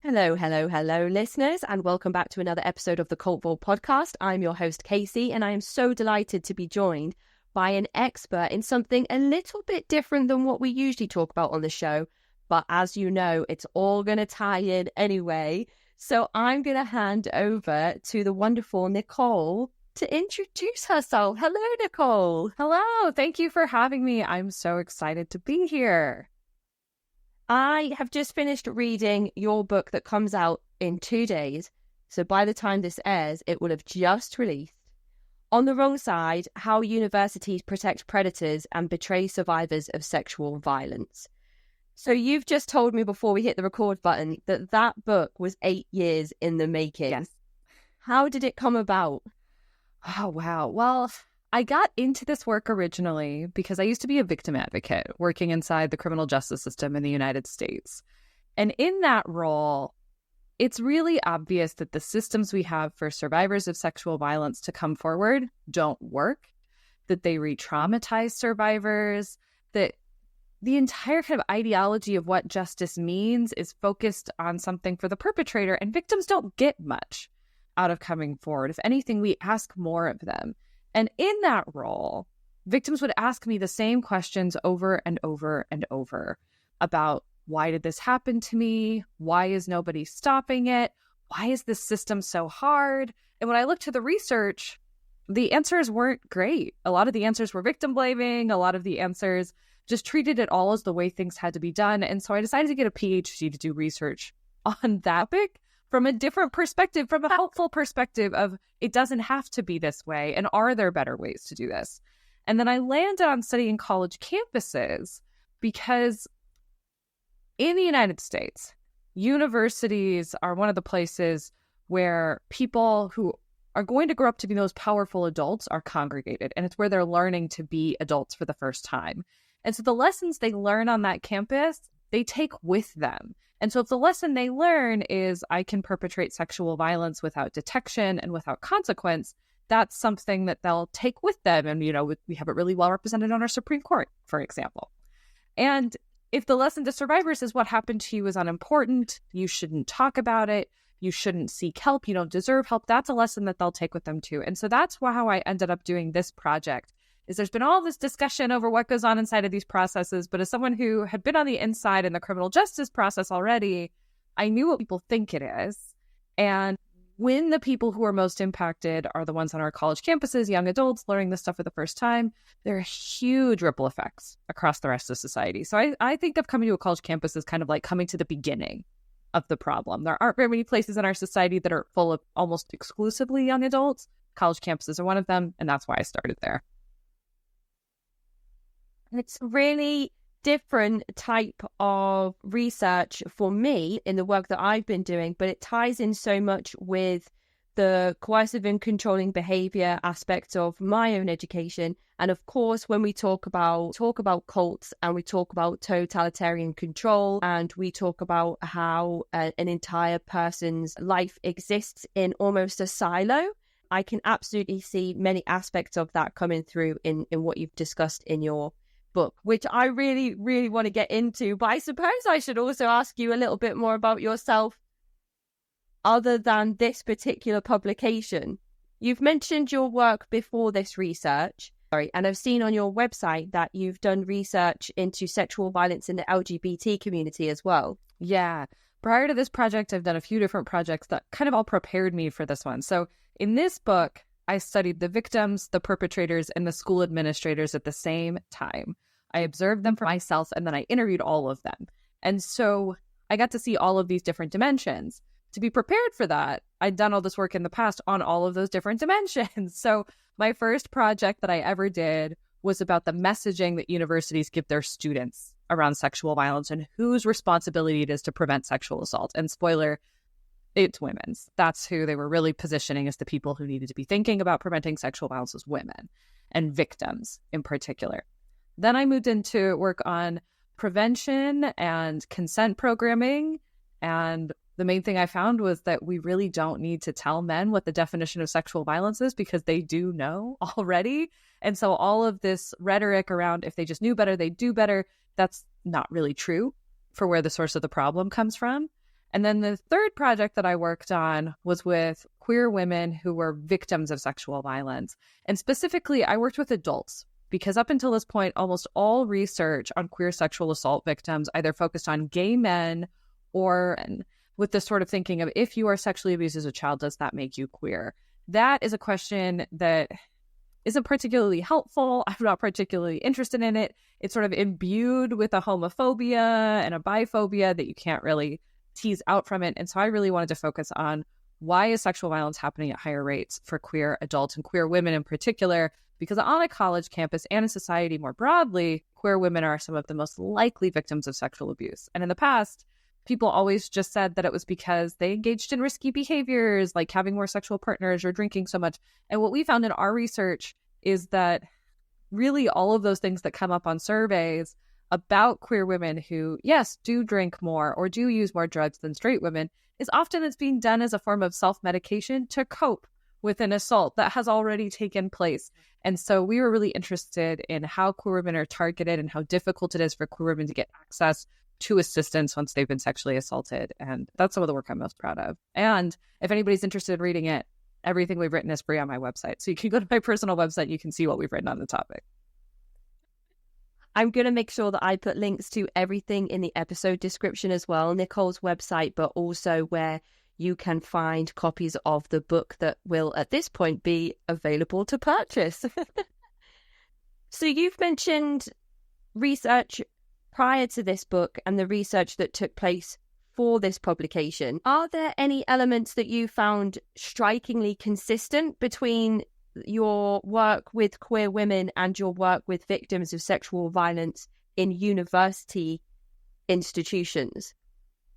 Hello, hello, hello, listeners, and welcome back to another episode of the cultvaultpodcast. I'm your host, Casey, and I am so delighted to be joined by an expert in something a little bit different than what we usually talk about on the show. But as you know, it's all going to tie in anyway. So I'm going to hand over to the wonderful Nicole to introduce herself. Hello, Nicole. Hello. Thank you for having me. I'm so excited to be here. I have just finished reading your book that comes out in 2 days. So by the time this airs, it will have just released. On the Wrong Side, How Universities Protect Predators and Betray Survivors of Sexual Violence. So you've just told me before we hit the record button that book was 8 years in the making. Yes. How did it come about? Oh, wow. Well, I got into this work originally because I used to be a victim advocate working inside the criminal justice system in the United States. And in that role, it's really obvious that the systems we have for survivors of sexual violence to come forward don't work, that they re-traumatize survivors, that the entire kind of ideology of what justice means is focused on something for the perpetrator, and victims don't get much out of coming forward. If anything, we ask more of them. And in that role, victims would ask me the same questions over and over and over about, why did this happen to me? Why is nobody stopping it? Why is this system so hard? And when I looked to the research, the answers weren't great. A lot of the answers were victim blaming. A lot of the answers just treated it all as the way things had to be done. And so I decided to get a PhD to do research on that topic from a different perspective, from a helpful perspective of it doesn't have to be this way, and are there better ways to do this? And then I landed on studying college campuses because in the United States, universities are one of the places where people who are going to grow up to be those powerful adults are congregated, and it's where they're learning to be adults for the first time. And so the lessons they learn on that campus, they take with them. And so if the lesson they learn is I can perpetrate sexual violence without detection and without consequence, that's something that they'll take with them. And, you know, we have it really well represented on our Supreme Court, for example. And if the lesson to survivors is what happened to you is unimportant, you shouldn't talk about it, you shouldn't seek help, you don't deserve help, that's a lesson that they'll take with them too. And so that's how I ended up doing this project. Is there's been all this discussion over what goes on inside of these processes, but as someone who had been on the inside in the criminal justice process already, I knew what people think it is. And when the people who are most impacted are the ones on our college campuses, young adults learning this stuff for the first time, there are huge ripple effects across the rest of society. So I think of coming to a college campus as kind of like coming to the beginning of the problem. There aren't very many places in our society that are full of almost exclusively young adults. College campuses are one of them, and that's why I started there. It's a really different type of research for me in the work that I've been doing, but it ties in so much with the coercive and controlling behavior aspects of my own education. And of course, when we talk about cults, and we talk about totalitarian control, and we talk about how an entire person's life exists in almost a silo, I can absolutely see many aspects of that coming through in what you've discussed in your book, which I really, really want to get into. But I suppose I should also ask you a little bit more about yourself other than this particular publication. You've mentioned your work before this research, and I've seen on your website that you've done research into sexual violence in the LGBT community as well. Yeah. Prior to this project, I've done a few different projects that kind of all prepared me for this one. So in this book, I studied the victims, the perpetrators, and the school administrators at the same time. I observed them for myself, and then I interviewed all of them. And so I got to see all of these different dimensions. To be prepared for that, I'd done all this work in the past on all of those different dimensions. So my first project that I ever did was about the messaging that universities give their students around sexual violence and whose responsibility it is to prevent sexual assault. And spoiler, it's women's. That's who they were really positioning as the people who needed to be thinking about preventing sexual violence as women and victims in particular. Then I moved into work on prevention and consent programming. And the main thing I found was that we really don't need to tell men what the definition of sexual violence is because they do know already. And so all of this rhetoric around if they just knew better, they'd do better, that's not really true for where the source of the problem comes from. And then the third project that I worked on was with queer women who were victims of sexual violence. And specifically, I worked with adults because up until this point, almost all research on queer sexual assault victims either focused on gay men or with this sort of thinking of, if you are sexually abused as a child, does that make you queer? That is a question that isn't particularly helpful. I'm not particularly interested in it. It's sort of imbued with a homophobia and a biphobia that you can't really tease out from it. And so I really wanted to focus on, why is sexual violence happening at higher rates for queer adults and queer women in particular? Because on a college campus and in society more broadly, queer women are some of the most likely victims of sexual abuse. And in the past, people always just said that it was because they engaged in risky behaviors, like having more sexual partners or drinking so much. And what we found in our research is that really all of those things that come up on surveys about queer women who, yes, do drink more or do use more drugs than straight women, is often it's being done as a form of self-medication to cope with an assault that has already taken place. And so we were really interested in how queer women are targeted and how difficult it is for queer women to get access to assistance once they've been sexually assaulted. And that's some of the work I'm most proud of. And if anybody's interested in reading it, everything we've written is free on my website. So you can go to my personal website, you can see what we've written on the topic. I'm going to make sure that I put links to everything in the episode description as well, Nicole's website, but also where you can find copies of the book that will, at this point, be available to purchase. So you've mentioned research prior to this book and the research that took place for this publication. Are there any elements that you found strikingly consistent between your work with queer women and your work with victims of sexual violence in university institutions?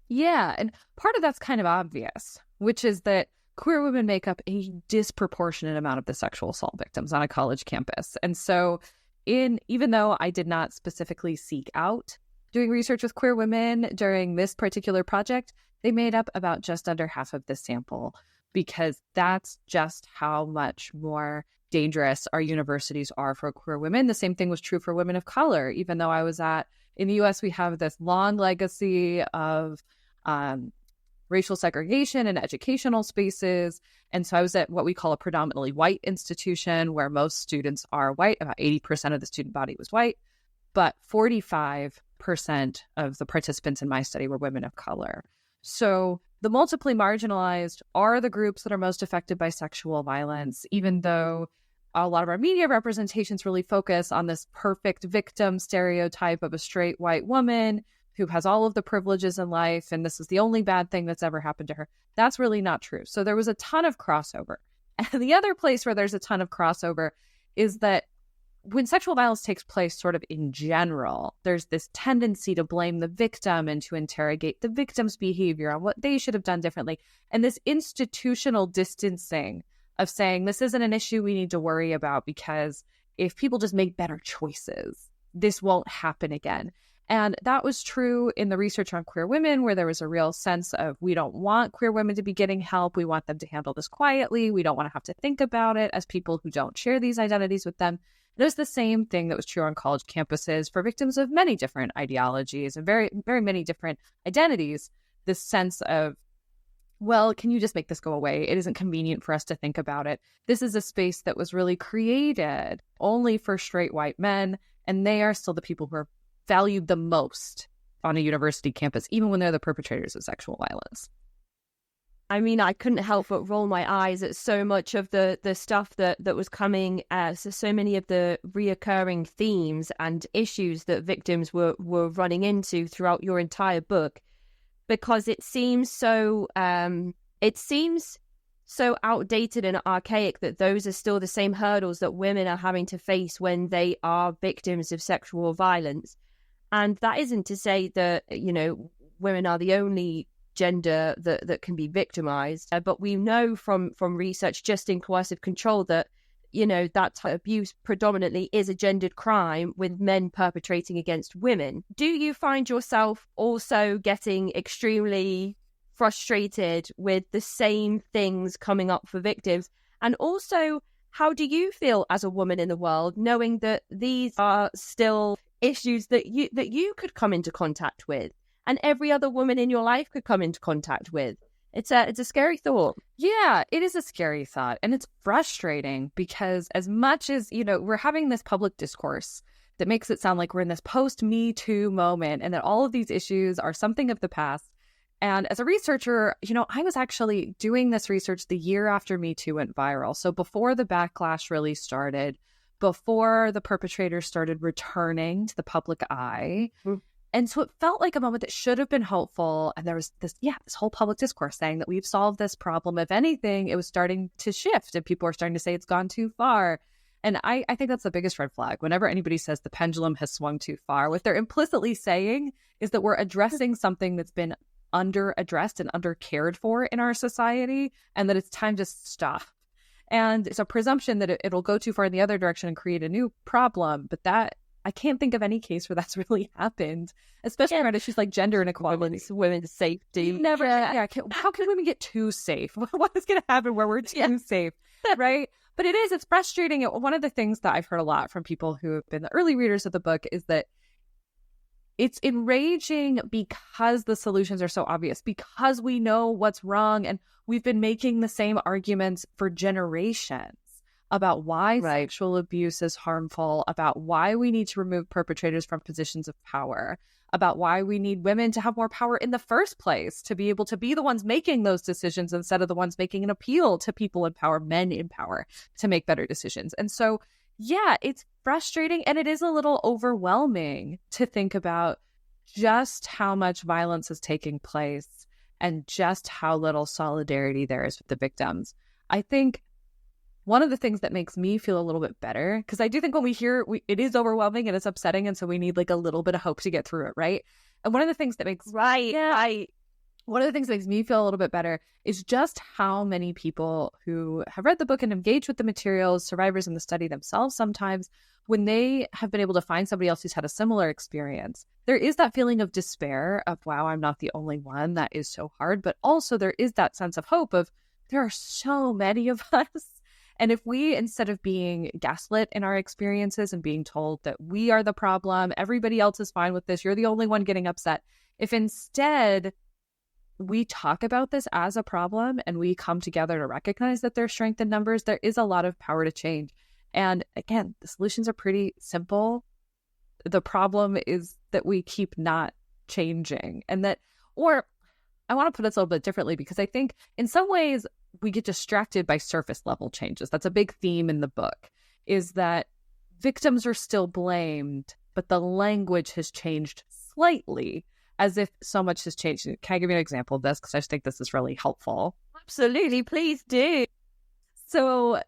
Yeah, and part of that's kind of obvious, which is that queer women make up a disproportionate amount of the sexual assault victims on a college campus. And so even though I did not specifically seek out doing research with queer women during this particular project, they made up about just under half of the sample, because that's just how much more dangerous our universities are for queer women. The same thing was true for women of color. Even though in the US, we have this long legacy of racial segregation in educational spaces. And so I was at what we call a predominantly white institution where most students are white. About 80% of the student body was white, but 45% of the participants in my study were women of color. So the multiply marginalized are the groups that are most affected by sexual violence, even though a lot of our media representations really focus on this perfect victim stereotype of a straight white woman who has all of the privileges in life, and this is the only bad thing that's ever happened to her. That's really not true. So there was a ton of crossover. And the other place where there's a ton of crossover is that when sexual violence takes place sort of in general, there's this tendency to blame the victim and to interrogate the victim's behavior on what they should have done differently. And this institutional distancing of saying this isn't an issue we need to worry about because if people just make better choices, this won't happen again. And that was true in the research on queer women, where there was a real sense of, we don't want queer women to be getting help. We want them to handle this quietly. We don't want to have to think about it as people who don't share these identities with them. It was the same thing that was true on college campuses for victims of many different ideologies and very, very many different identities. This sense of, well, can you just make this go away? It isn't convenient for us to think about it. This is a space that was really created only for straight white men, and they are still the people who are valued the most on a university campus, even when they're the perpetrators of sexual violence. I mean, I couldn't help but roll my eyes at so much of the stuff that was coming as so many of the reoccurring themes and issues that victims were running into throughout your entire book, because it seems so outdated and archaic that those are still the same hurdles that women are having to face when they are victims of sexual violence. And that isn't to say that, women are the only gender that can be victimized. But we know from research just in coercive control that, that type of abuse predominantly is a gendered crime with men perpetrating against women. Do you find yourself also getting extremely frustrated with the same things coming up for victims? And also, how do you feel as a woman in the world, knowing that these are still issues that you could come into contact with? and every other woman in your life could come into contact with. It's a scary thought. Yeah, it is a scary thought. And it's frustrating because as much as, we're having this public discourse that makes it sound like we're in this post-Me Too moment and that all of these issues are something of the past. And as a researcher, I was actually doing this research the year after Me Too went viral. So before the backlash really started, before the perpetrators started returning to the public eye. Mm-hmm. And so it felt like a moment that should have been hopeful. And there was this whole public discourse saying that we've solved this problem. If anything, it was starting to shift and people are starting to say it's gone too far. And I think that's the biggest red flag. Whenever anybody says the pendulum has swung too far, what they're implicitly saying is that we're addressing something that's been under-addressed and under-cared for in our society, and that it's time to stop. And it's a presumption that it'll go too far in the other direction and create a new problem. But that, I can't think of any case where that's really happened, especially around issues like gender inequality, women's safety. Never. Yeah. How can women get too safe? What is going to happen where we're too safe, right? But it's frustrating. One of the things that I've heard a lot from people who have been the early readers of the book is that it's enraging because the solutions are so obvious, because we know what's wrong. And we've been making the same arguments for generations about why sexual abuse is harmful, about why we need to remove perpetrators from positions of power, about why we need women to have more power in the first place, to be able to be the ones making those decisions instead of the ones making an appeal to people in power, men in power, to make better decisions. And so, yeah, it's frustrating and it is a little overwhelming to think about just how much violence is taking place and just how little solidarity there is with the victims. I think one of the things that makes me feel a little bit better, because I do think when we hear it is overwhelming and it's upsetting, and so we need like a little bit of hope to get through it, right? And one of the things that makes one of the things that makes me feel a little bit better is just how many people who have read the book and engaged with the materials, survivors in the study themselves sometimes, when they have been able to find somebody else who's had a similar experience, there is that feeling of despair of, wow, I'm not the only one. That is so hard. But also there is that sense of hope of there are so many of us. And if we, instead of being gaslit in our experiences and being told that we are the problem, everybody else is fine with this, you're the only one getting upset, if instead we talk about this as a problem and we come together to recognize that there's strength in numbers, there is a lot of power to change. And again, the solutions are pretty simple. The problem is that we keep not changing. And that, or I want to put it a little bit differently, because I think in some ways we get distracted by surface level changes. That's a big theme in the book, is that victims are still blamed, but the language has changed slightly, as if so much has changed. Can I give you an example of this? Because I just think this is really helpful. Absolutely. Please do. So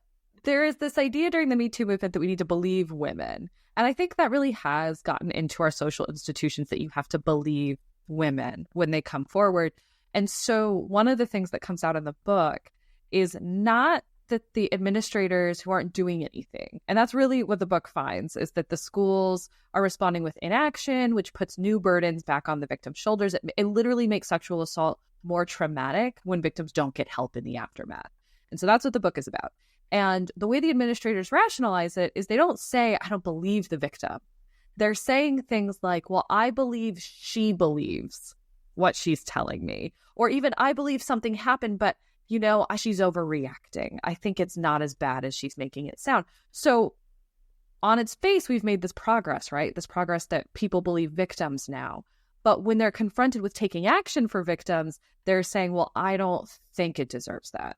there is this idea during the Me Too movement that we need to believe women. And I think that really has gotten into our social institutions, that you have to believe women when they come forward. And so one of the things that comes out in the book is not that the administrators who aren't doing anything. And that's really what the book finds, is that the schools are responding with inaction, which puts new burdens back on the victim's shoulders. It literally makes sexual assault more traumatic when victims don't get help in the aftermath. And so that's what the book is about. And the way the administrators rationalize it is they don't say, I don't believe the victim. They're saying things like, well, I believe she believes what she's telling me. Or even, I believe something happened, but she's overreacting. I think it's not as bad as she's making it sound. So on its face, we've made this progress, right? This progress that people believe victims now. But when they're confronted with taking action for victims, they're saying, well, I don't think it deserves that.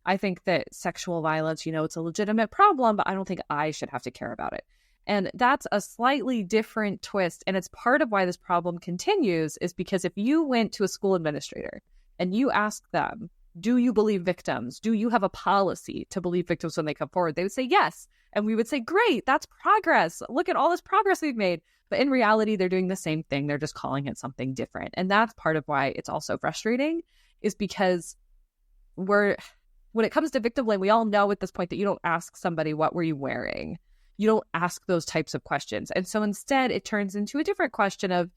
I think that sexual violence, it's a legitimate problem, but I don't think I should have to care about it. And that's a slightly different twist. And it's part of why this problem continues, is because if you went to a school administrator and you asked them, do you believe victims? Do you have a policy to believe victims when they come forward? They would say yes. And we would say, great, that's progress. Look at all this progress we've made. But in reality, they're doing the same thing. They're just calling it something different. And that's part of why it's also frustrating, is because when it comes to victim blame, we all know at this point that you don't ask somebody, what were you wearing? You don't ask those types of questions. And so instead, it turns into a different question of,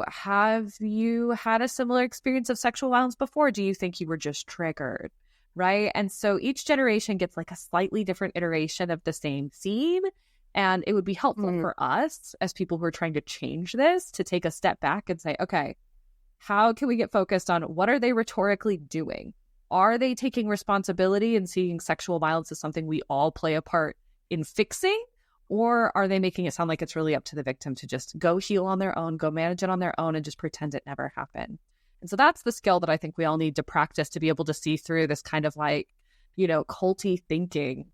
have you had a similar experience of sexual violence before? Do you think you were just triggered? Right? And so each generation gets like a slightly different iteration of the same theme. And it would be helpful for us as people who are trying to change this to take a step back and say, okay, how can we get focused on what are they rhetorically doing? Are they taking responsibility and seeing sexual violence as something we all play a part in fixing? Or are they making it sound like it's really up to the victim to just go heal on their own, go manage it on their own, and just pretend it never happened? And so that's the skill that I think we all need to practice to be able to see through this kind of like, culty thinking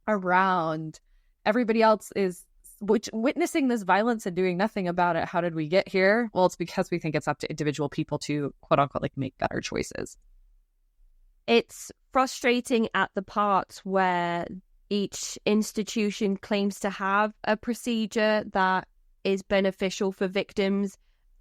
around everybody else is witnessing this violence and doing nothing about it. How did we get here? Well, it's because we think it's up to individual people to quote unquote like make better choices. It's frustrating at the parts where each institution claims to have a procedure that is beneficial for victims,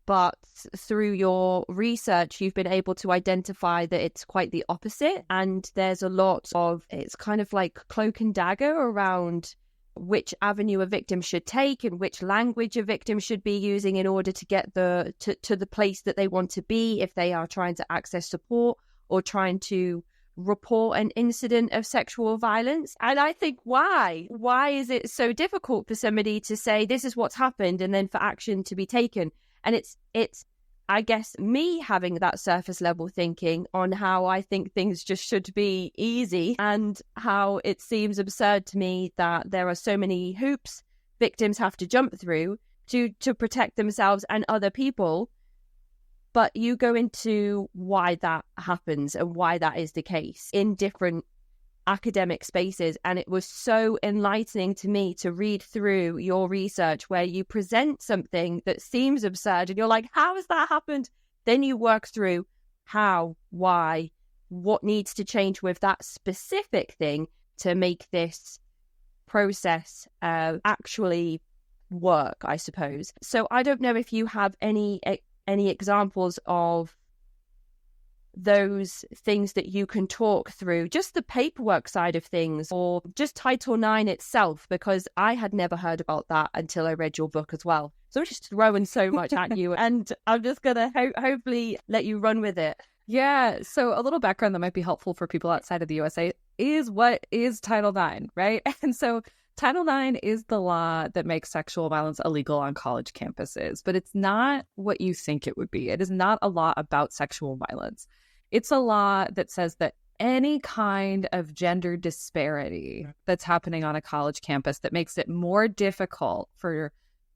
but through your research, you've been able to identify that it's quite the opposite. And there's a lot of, it's kind of like cloak and dagger around which avenue a victim should take and which language a victim should be using in order to get to the place that they want to be if they are trying to access support or trying to report an incident of sexual violence. And I think why is it so difficult for somebody to say this is what's happened and then for action to be taken? And it's I guess me having that surface level thinking on how I think things just should be easy, and how it seems absurd to me that there are so many hoops victims have to jump through to protect themselves and other people. But you go into why that happens and why that is the case in different academic spaces. And it was so enlightening to me to read through your research where you present something that seems absurd and you're like, how has that happened? Then you work through how, why, what needs to change with that specific thing to make this process actually work, I suppose. So I don't know if you have any examples of those things that you can talk through, just the paperwork side of things, or just Title IX itself, because I had never heard about that until I read your book as well. So I'm just throwing so much at you, and I'm just going to hopefully let you run with it. Yeah, so a little background that might be helpful for people outside of the USA is what is Title IX, right? And so Title IX is the law that makes sexual violence illegal on college campuses, but it's not what you think it would be. It is not a law about sexual violence. It's a law that says that any kind of gender disparity that's happening on a college campus that makes it more difficult for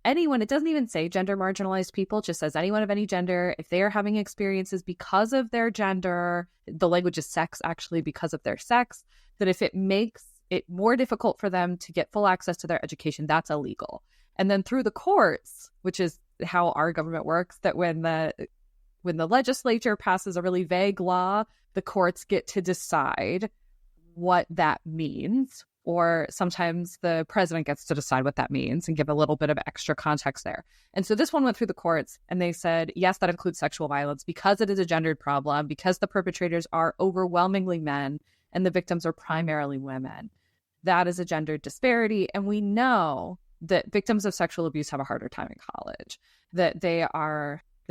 anyone, it doesn't even say gender marginalized people, it just says anyone of any gender, if they are having experiences because of their gender, the language is sex actually, because of their sex, that if it makes it more difficult for them to get full access to their education, that's illegal. And then through the courts, which is how our government works, that when the legislature passes a really vague law, the courts get to decide what that means. Or sometimes the president gets to decide what that means and give a little bit of extra context there. And so this one went through the courts and they said, yes, that includes sexual violence because it is a gendered problem, because the perpetrators are overwhelmingly men and the victims are primarily women. That is a gender disparity. And we know that victims of sexual abuse have a harder time in college, that they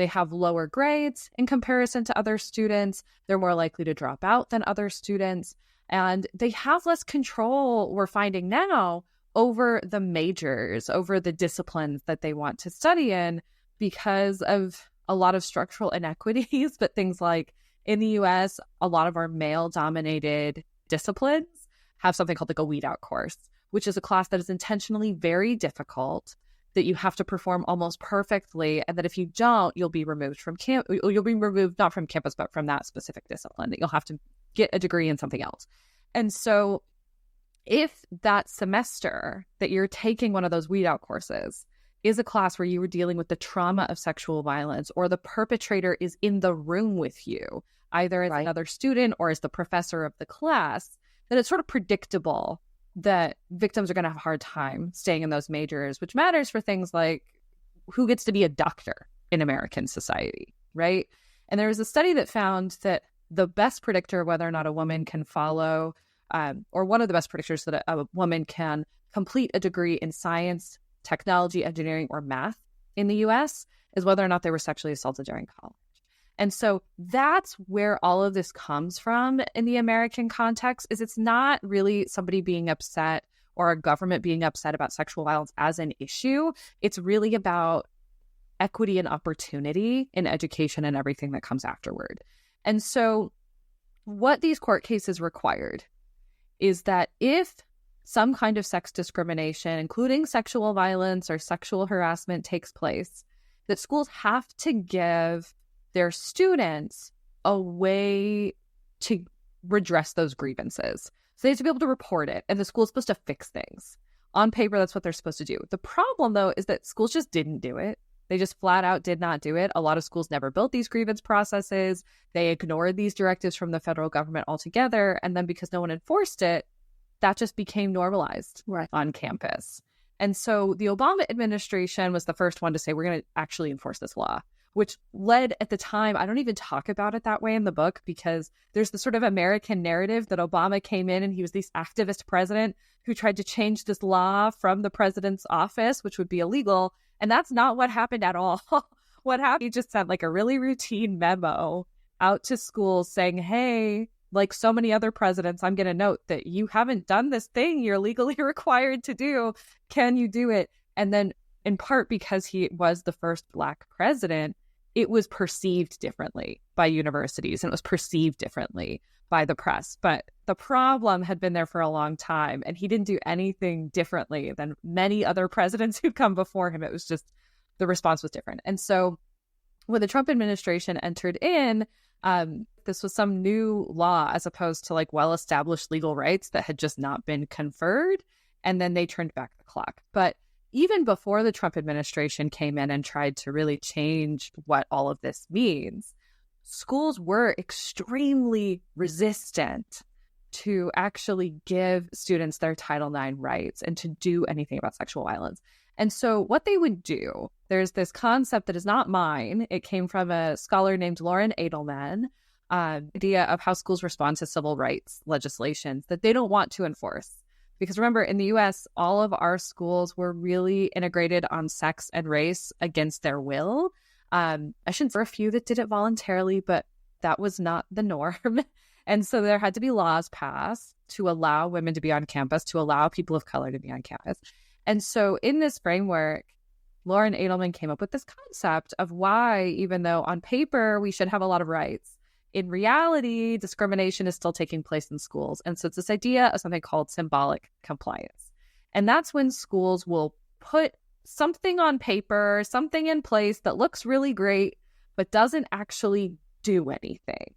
have lower grades in comparison to other students. They're more likely to drop out than other students. And they have less control, we're finding now, over the majors, over the disciplines that they want to study in because of a lot of structural inequities. But things like in the US, a lot of our male-dominated disciplines have something called like a weed out course, which is a class that is intentionally very difficult, that you have to perform almost perfectly, and that if you don't, you'll be removed from you'll be removed not from campus, but from that specific discipline, that you'll have to get a degree in something else. And so if that semester that you're taking one of those weed out courses is a class where you were dealing with the trauma of sexual violence, or the perpetrator is in the room with you, either as another student or as the professor of the class, then it's sort of predictable that victims are going to have a hard time staying in those majors, which matters for things like who gets to be a doctor in American society, right? And there was a study that found that the best predictor of whether or not a woman can follow, or one of the best predictors that a woman can complete a degree in science, technology, engineering, or math in the US is whether or not they were sexually assaulted during college. And so that's where all of this comes from in the American context, is it's not really somebody being upset or a government being upset about sexual violence as an issue. It's really about equity and opportunity in education and everything that comes afterward. And so what these court cases required is that if some kind of sex discrimination, including sexual violence or sexual harassment, takes place, that schools have to give their students a way to redress those grievances. So they have to be able to report it, and the school's supposed to fix things. On paper, that's what they're supposed to do. The problem, though, is that schools just didn't do it. They just flat out did not do it. A lot of schools never built these grievance processes. They ignored these directives from the federal government altogether. And then because no one enforced it, that just became normalized on campus. And so the Obama administration was the first one to say, we're going to actually enforce this law, which led at the time, I don't even talk about it that way in the book, because there's the sort of American narrative that Obama came in and he was this activist president who tried to change this law from the president's office, which would be illegal. And that's not what happened at all. What happened, he just sent like a really routine memo out to schools saying, hey, like so many other presidents, I'm going to note that you haven't done this thing you're legally required to do. Can you do it? And then in part because he was the first Black president, it was perceived differently by universities and it was perceived differently by the press. But the problem had been there for a long time, and he didn't do anything differently than many other presidents who'd come before him. It was just the response was different. And so when the Trump administration entered in, this was some new law as opposed to like well-established legal rights that had just not been conferred. And then they turned back the clock. But even before the Trump administration came in and tried to really change what all of this means, schools were extremely resistant to actually give students their Title IX rights and to do anything about sexual violence. And so what they would do, there's this concept that is not mine. It came from a scholar named Lauren Edelman, idea of how schools respond to civil rights legislation that they don't want to enforce. Because remember, in the US, all of our schools were really integrated on sex and race against their will. I shouldn't say for a few that did it voluntarily, but that was not the norm. And so there had to be laws passed to allow women to be on campus, to allow people of color to be on campus. And so in this framework, Lauren Edelman came up with this concept of why, even though on paper we should have a lot of rights, in reality, discrimination is still taking place in schools. And so it's this idea of something called symbolic compliance. And that's when schools will put something on paper, something in place that looks really great, but doesn't actually do anything.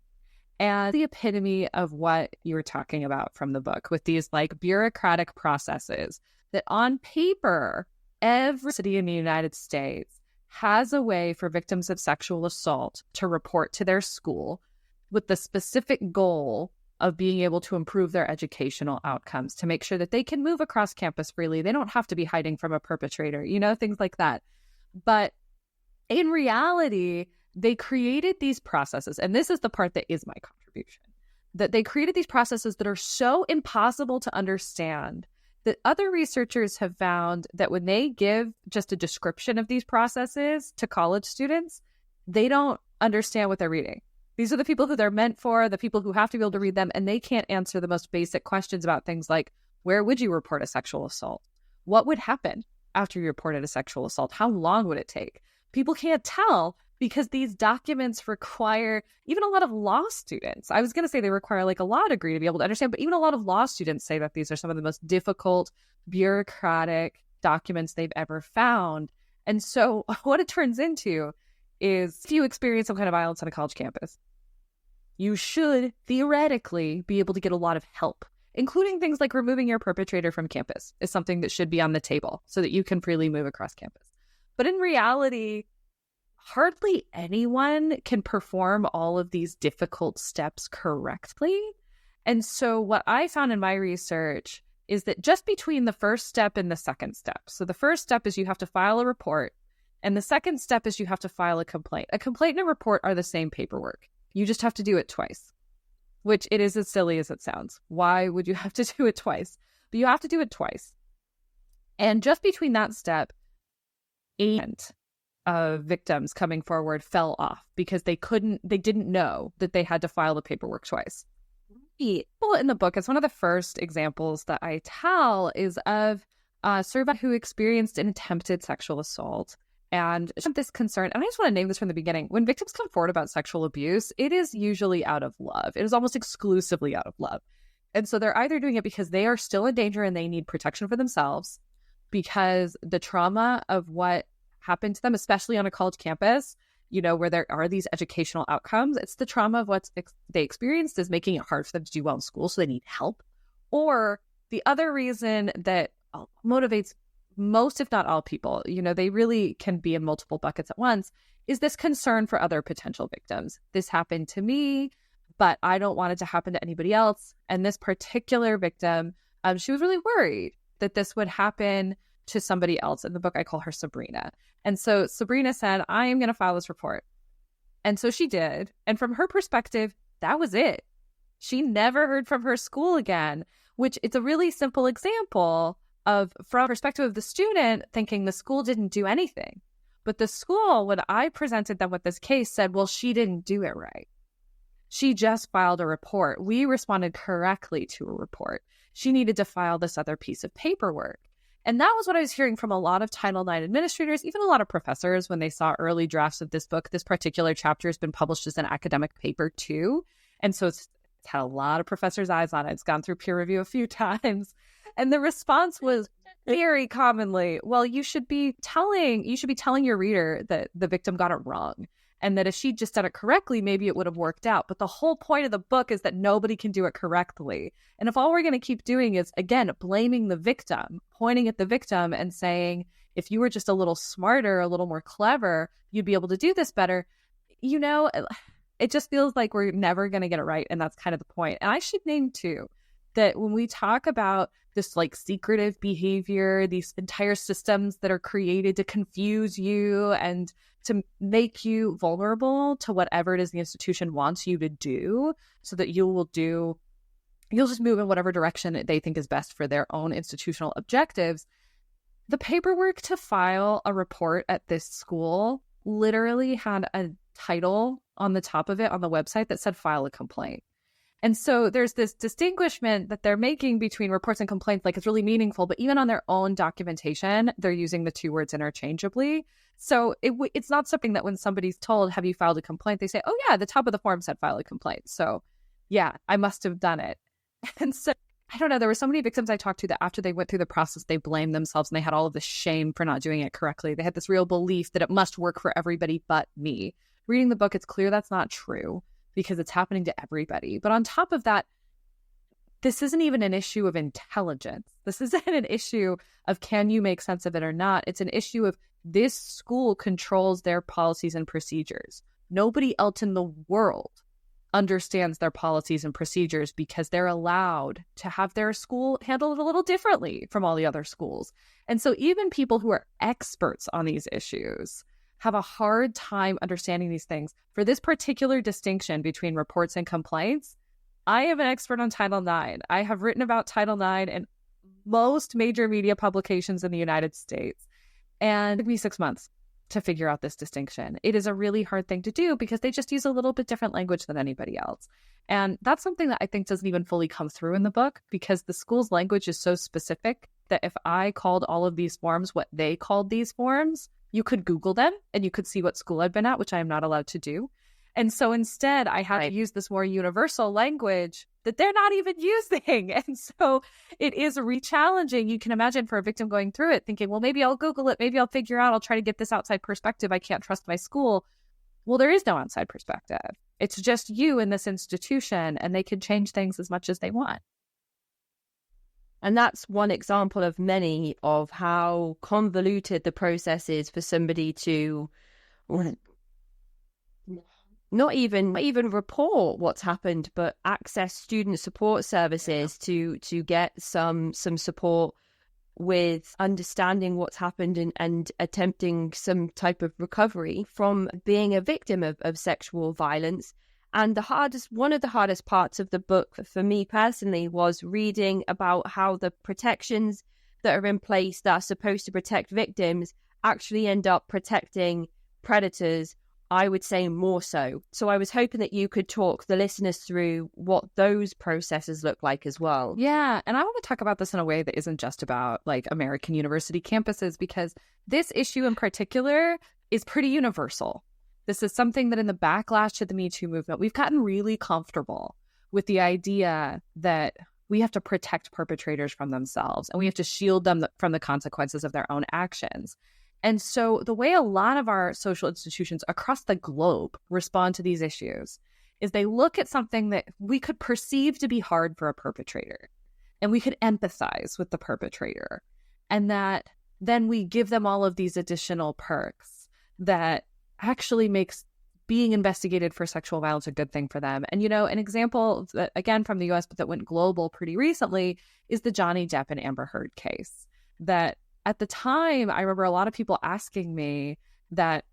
And the epitome of what you were talking about from the book with these like bureaucratic processes that on paper, every city in the United States has a way for victims of sexual assault to report to their school with the specific goal of being able to improve their educational outcomes, to make sure that they can move across campus freely. They don't have to be hiding from a perpetrator, things like that. But in reality, they created these processes, and this is the part that is my contribution, that they created these processes that are so impossible to understand that other researchers have found that when they give just a description of these processes to college students, they don't understand what they're reading. These are the people who they're meant for, the people who have to be able to read them, and they can't answer the most basic questions about things like, where would you report a sexual assault? What would happen after you reported a sexual assault? How long would it take? People can't tell because these documents require, even a lot of law students, I was going to say they require like a law degree to be able to understand, but even a lot of law students say that these are some of the most difficult bureaucratic documents they've ever found. And so what it turns into is if you experience some kind of violence on a college campus, you should theoretically be able to get a lot of help, including things like removing your perpetrator from campus is something that should be on the table so that you can freely move across campus. But in reality, hardly anyone can perform all of these difficult steps correctly. And so what I found in my research is that just between the first step and the second step, so the first step is you have to file a report, and the second step is you have to file a complaint. A complaint and a report are the same paperwork. You just have to do it twice, which it is as silly as it sounds. Why would you have to do it twice? But you have to do it twice. And just between that step, 8 victims coming forward fell off because they didn't know that they had to file the paperwork twice. In the book, it's one of the first examples that I tell is of a survivor who experienced an attempted sexual assault. And this concern, and I just want to name this from the beginning, when victims come forward about sexual abuse, it is usually out of love. It is almost exclusively out of love. And so they're either doing it because they are still in danger and they need protection for themselves, because the trauma of what happened to them, especially on a college campus, where there are these educational outcomes, it's the trauma of what they experienced is making it hard for them to do well in school, so they need help. Or the other reason that motivates most, if not all people, they really can be in multiple buckets at once, is this concern for other potential victims. This happened to me, but I don't want it to happen to anybody else. And this particular victim, she was really worried that this would happen to somebody else. In the book, I call her Sabrina. And so Sabrina said, I am going to file this report. And so she did. And from her perspective, that was it. She never heard from her school again, which it's a really simple example of, from the perspective of the student, thinking the school didn't do anything. But the school, when I presented them with this case, said, well, she didn't do it right. She just filed a report. We responded correctly to a report. She needed to file this other piece of paperwork. And that was what I was hearing from a lot of Title IX administrators, even a lot of professors, when they saw early drafts of this book. This particular chapter has been published as an academic paper too. And so it's had a lot of professors' eyes on it. It's gone through peer review a few times. And the response was very commonly, well, you should be telling your reader that the victim got it wrong. And that if she'd just done it correctly, maybe it would have worked out. But the whole point of the book is that nobody can do it correctly. And if all we're going to keep doing is, again, blaming the victim, pointing at the victim and saying, if you were just a little smarter, a little more clever, you'd be able to do this better, it just feels like we're never going to get it right. And that's kind of the point. And I should name too, that when we talk about this secretive behavior, these entire systems that are created to confuse you and to make you vulnerable to whatever it is the institution wants you to do, so that you'll just move in whatever direction they think is best for their own institutional objectives. The paperwork to file a report at this school literally had a title on the top of it on the website that said file a complaint. And so there's this distinguishment that they're making between reports and complaints, like it's really meaningful, but even on their own documentation, they're using the two words interchangeably. So it's not something that when somebody's told, have you filed a complaint? They say, oh yeah, the top of the form said file a complaint. So yeah, I must have done it. And so, I don't know, there were so many victims I talked to that after they went through the process, they blamed themselves and they had all of this shame for not doing it correctly. They had this real belief that it must work for everybody but me. Reading the book, it's clear that's not true, because it's happening to everybody. But on top of that, this isn't even an issue of intelligence. This isn't an issue of can you make sense of it or not. It's an issue of this school controls their policies and procedures. Nobody else in the world understands their policies and procedures because they're allowed to have their school handle it a little differently from all the other schools. And so even people who are experts on these issues have a hard time understanding these things. For this particular distinction between reports and complaints, I am an expert on Title IX. I have written about Title IX in most major media publications in the United States. And it took me 6 months to figure out this distinction. It is a really hard thing to do because they just use a little bit different language than anybody else. And that's something that I think doesn't even fully come through in the book, because the school's language is so specific that if I called all of these forms what they called these forms, you could Google them and you could see what school I'd been at, which I am not allowed to do. And so instead, I had to use this more universal language that they're not even using. And so it is re-challenging. You can imagine for a victim going through it thinking, well, maybe I'll Google it. Maybe I'll figure out, I'll try to get this outside perspective. I can't trust my school. Well, there is no outside perspective. It's just you in this institution, and they can change things as much as they want. And that's one example of many of how convoluted the process is for somebody to not even report what's happened, but access student support services to get some support with understanding what's happened and attempting some type of recovery from being a victim of sexual violence. And one of the hardest parts of the book for me personally was reading about how the protections that are in place that are supposed to protect victims actually end up protecting predators I would say more so. So I was hoping that you could talk the listeners through what those processes look like as well. Yeah. And I want to talk about this in a way that isn't just about like American university campuses, because this issue in particular is pretty universal. This is something that in the backlash to the Me Too movement, we've gotten really comfortable with the idea that we have to protect perpetrators from themselves and we have to shield them from the consequences of their own actions. And so the way a lot of our social institutions across the globe respond to these issues is they look at something that we could perceive to be hard for a perpetrator, and we could empathize with the perpetrator, and that then we give them all of these additional perks that actually makes being investigated for sexual violence a good thing for them. And, an example that, again, from the US, but that went global pretty recently is the Johnny Depp and Amber Heard case. That at the time, I remember a lot of people asking me that,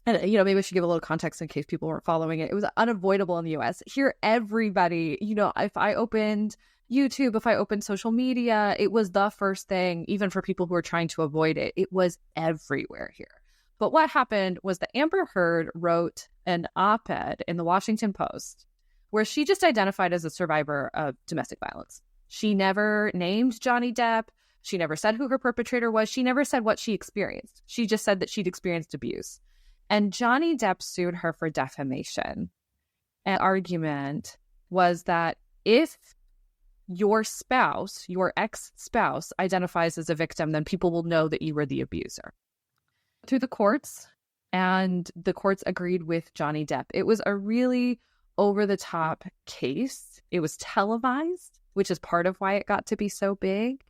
and, maybe I should give a little context in case people weren't following it. It was unavoidable in the US. Here, everybody, if I opened YouTube, if I opened social media, it was the first thing, even for people who were trying to avoid it. It was everywhere here. But what happened was that Amber Heard wrote an op-ed in the Washington Post where she just identified as a survivor of domestic violence. She never named Johnny Depp. She never said who her perpetrator was. She never said what she experienced. She just said that she'd experienced abuse. And Johnny Depp sued her for defamation. An argument was that if your spouse, your ex-spouse, identifies as a victim, then people will know that you were the abuser. Through the courts, and the courts agreed with Johnny Depp. It was a really over-the-top case. It was televised, which is part of why it got to be so big.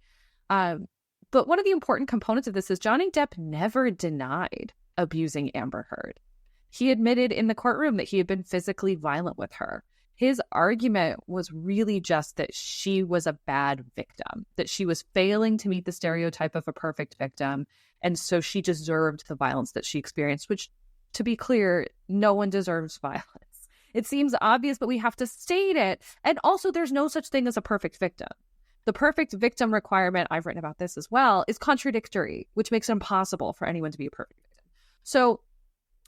But one of the important components of this is Johnny Depp never denied abusing Amber Heard. He admitted in the courtroom that he had been physically violent with her. His argument was really just that she was a bad victim, that she was failing to meet the stereotype of a perfect victim, and so she deserved the violence that she experienced, which, to be clear, no one deserves violence. It seems obvious, but we have to state it. And also, there's no such thing as a perfect victim. The perfect victim requirement, I've written about this as well, is contradictory, which makes it impossible for anyone to be a perfect victim. So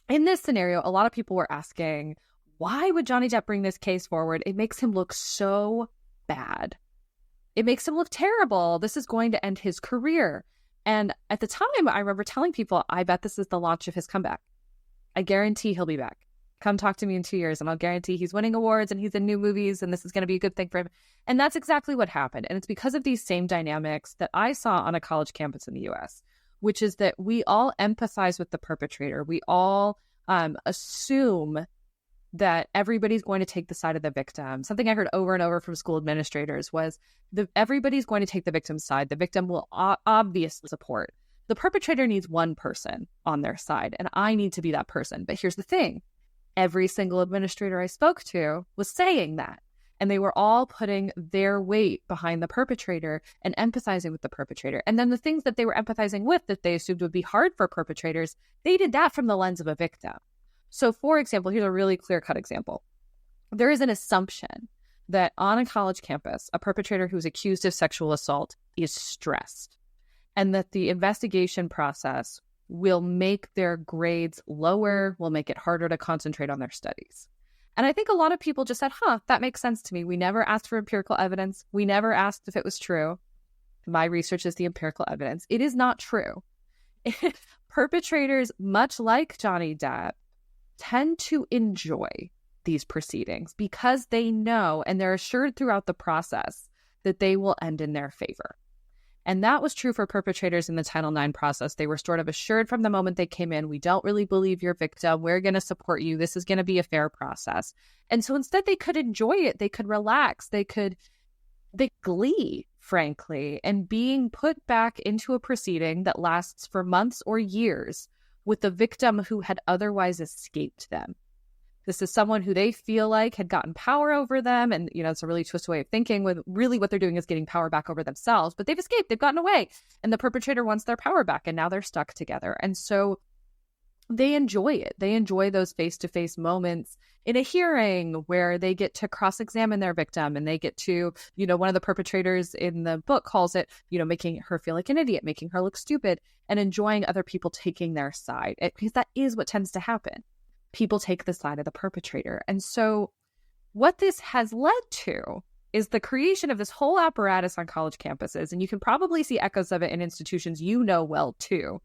in this scenario, a lot of people were asking, why would Johnny Depp bring this case forward? It makes him look so bad. It makes him look terrible. This is going to end his career. And at the time, I remember telling people, I bet this is the launch of his comeback. I guarantee he'll be back. Come talk to me in 2 years and I'll guarantee he's winning awards and he's in new movies and this is going to be a good thing for him. And that's exactly what happened. And it's because of these same dynamics that I saw on a college campus in the US, which is that we all empathize with the perpetrator. We all assume that everybody's going to take the side of the victim. Something I heard over and over from school administrators was everybody's going to take the victim's side. The victim will obviously support. The perpetrator needs one person on their side, and I need to be that person. But here's the thing. Every single administrator I spoke to was saying that. And they were all putting their weight behind the perpetrator and empathizing with the perpetrator. And then the things that they were empathizing with that they assumed would be hard for perpetrators, they did that from the lens of a victim. So, for example, here's a really clear-cut example. There is an assumption that on a college campus, a perpetrator who's accused of sexual assault is stressed, and that the investigation process will make their grades lower, will make it harder to concentrate on their studies. And I think a lot of people just said, that makes sense to me. We never asked for empirical evidence. We never asked if it was true. My research is the empirical evidence. It is not true. Perpetrators, much like Johnny Depp, tend to enjoy these proceedings because they know and they're assured throughout the process that they will end in their favor. And that was true for perpetrators in the Title IX process. They were sort of assured from the moment they came in, we don't really believe you're a victim. We're going to support you. This is going to be a fair process. And so instead they could enjoy it. They could relax. They glee, frankly, and being put back into a proceeding that lasts for months or years with the victim who had otherwise escaped them. This is someone who they feel like had gotten power over them. And, it's a really twisted way of thinking with really what they're doing is getting power back over themselves, but they've escaped, they've gotten away, and the perpetrator wants their power back, and now they're stuck together. And so they enjoy it. They enjoy those face-to-face moments in a hearing where they get to cross-examine their victim, and they get to, one of the perpetrators in the book calls it, making her feel like an idiot, making her look stupid, and enjoying other people taking their side, because that is what tends to happen. people take the side of the perpetrator. And so what this has led to is the creation of this whole apparatus on college campuses. And you can probably see echoes of it in institutions you know well too,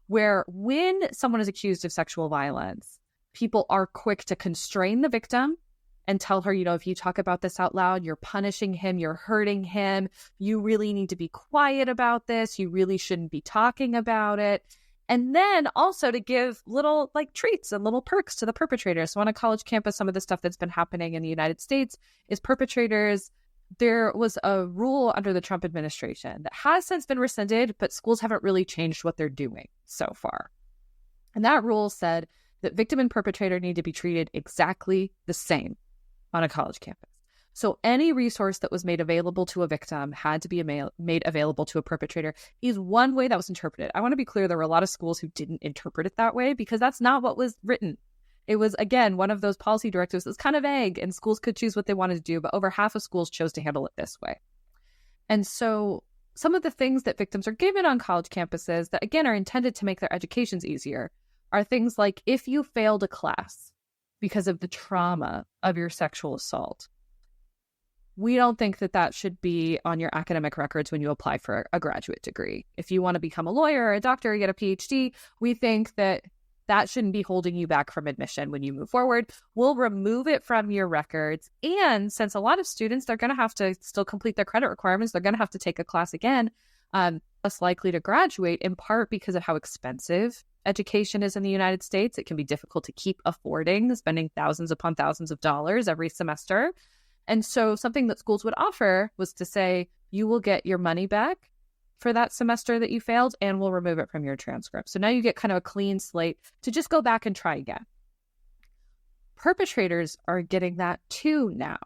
where when someone is accused of sexual violence, people are quick to constrain the victim and tell her, if you talk about this out loud, you're punishing him, you're hurting him. You really need to be quiet about this. You really shouldn't be talking about it. And then also to give little treats and little perks to the perpetrators. So on a college campus, some of the stuff that's been happening in the United States is perpetrators. There was a rule under the Trump administration that has since been rescinded, but schools haven't really changed what they're doing so far. And that rule said that victim and perpetrator need to be treated exactly the same on a college campus. So any resource that was made available to a victim had to be made available to a perpetrator is one way that was interpreted. I want to be clear, there were a lot of schools who didn't interpret it that way because that's not what was written. It was, again, one of those policy directives that's kind of vague and schools could choose what they wanted to do, but over half of schools chose to handle it this way. And so some of the things that victims are given on college campuses that, again, are intended to make their educations easier are things like if you failed a class because of the trauma of your sexual assault, we don't think that that should be on your academic records when you apply for a graduate degree. If you want to become a lawyer or a doctor or get a PhD, we think that that shouldn't be holding you back from admission when you move forward. We'll remove it from your records. And since a lot of students, they're going to have to still complete their credit requirements, they're going to have to take a class again, less likely to graduate, in part because of how expensive education is in the United States. It can be difficult to keep affording spending thousands upon thousands of dollars every semester. And so something that schools would offer was to say, you will get your money back for that semester that you failed, and we'll remove it from your transcript. So now you get kind of a clean slate to just go back and try again. Perpetrators are getting that too now,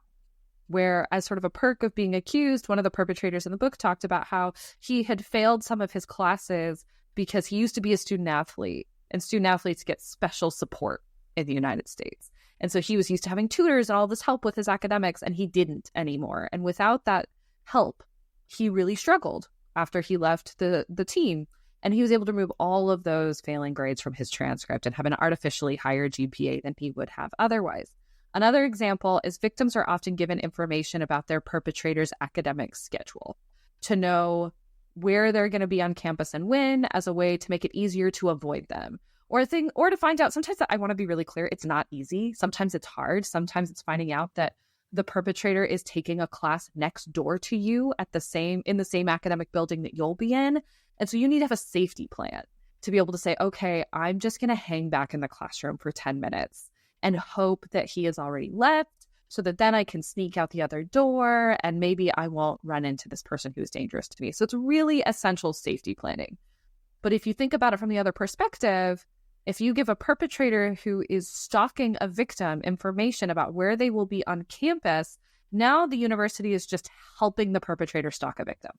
where as sort of a perk of being accused, one of the perpetrators in the book talked about how he had failed some of his classes because he used to be a student athlete, and student athletes get special support in the United States. And so he was used to having tutors and all this help with his academics, and he didn't anymore. And without that help, he really struggled after he left the team. And he was able to remove all of those failing grades from his transcript and have an artificially higher GPA than he would have otherwise. Another example is victims are often given information about their perpetrator's academic schedule to know where they're going to be on campus and when, as a way to make it easier to avoid them. Or to find out, sometimes I want to be really clear, it's not easy. Sometimes it's hard. Sometimes it's finding out that the perpetrator is taking a class next door to you in the same academic building that you'll be in. And so you need to have a safety plan to be able to say, okay, I'm just going to hang back in the classroom for 10 minutes and hope that he has already left so that then I can sneak out the other door and maybe I won't run into this person who's dangerous to me. So it's really essential safety planning. But if you think about it from the other perspective, if you give a perpetrator who is stalking a victim information about where they will be on campus, now the university is just helping the perpetrator stalk a victim.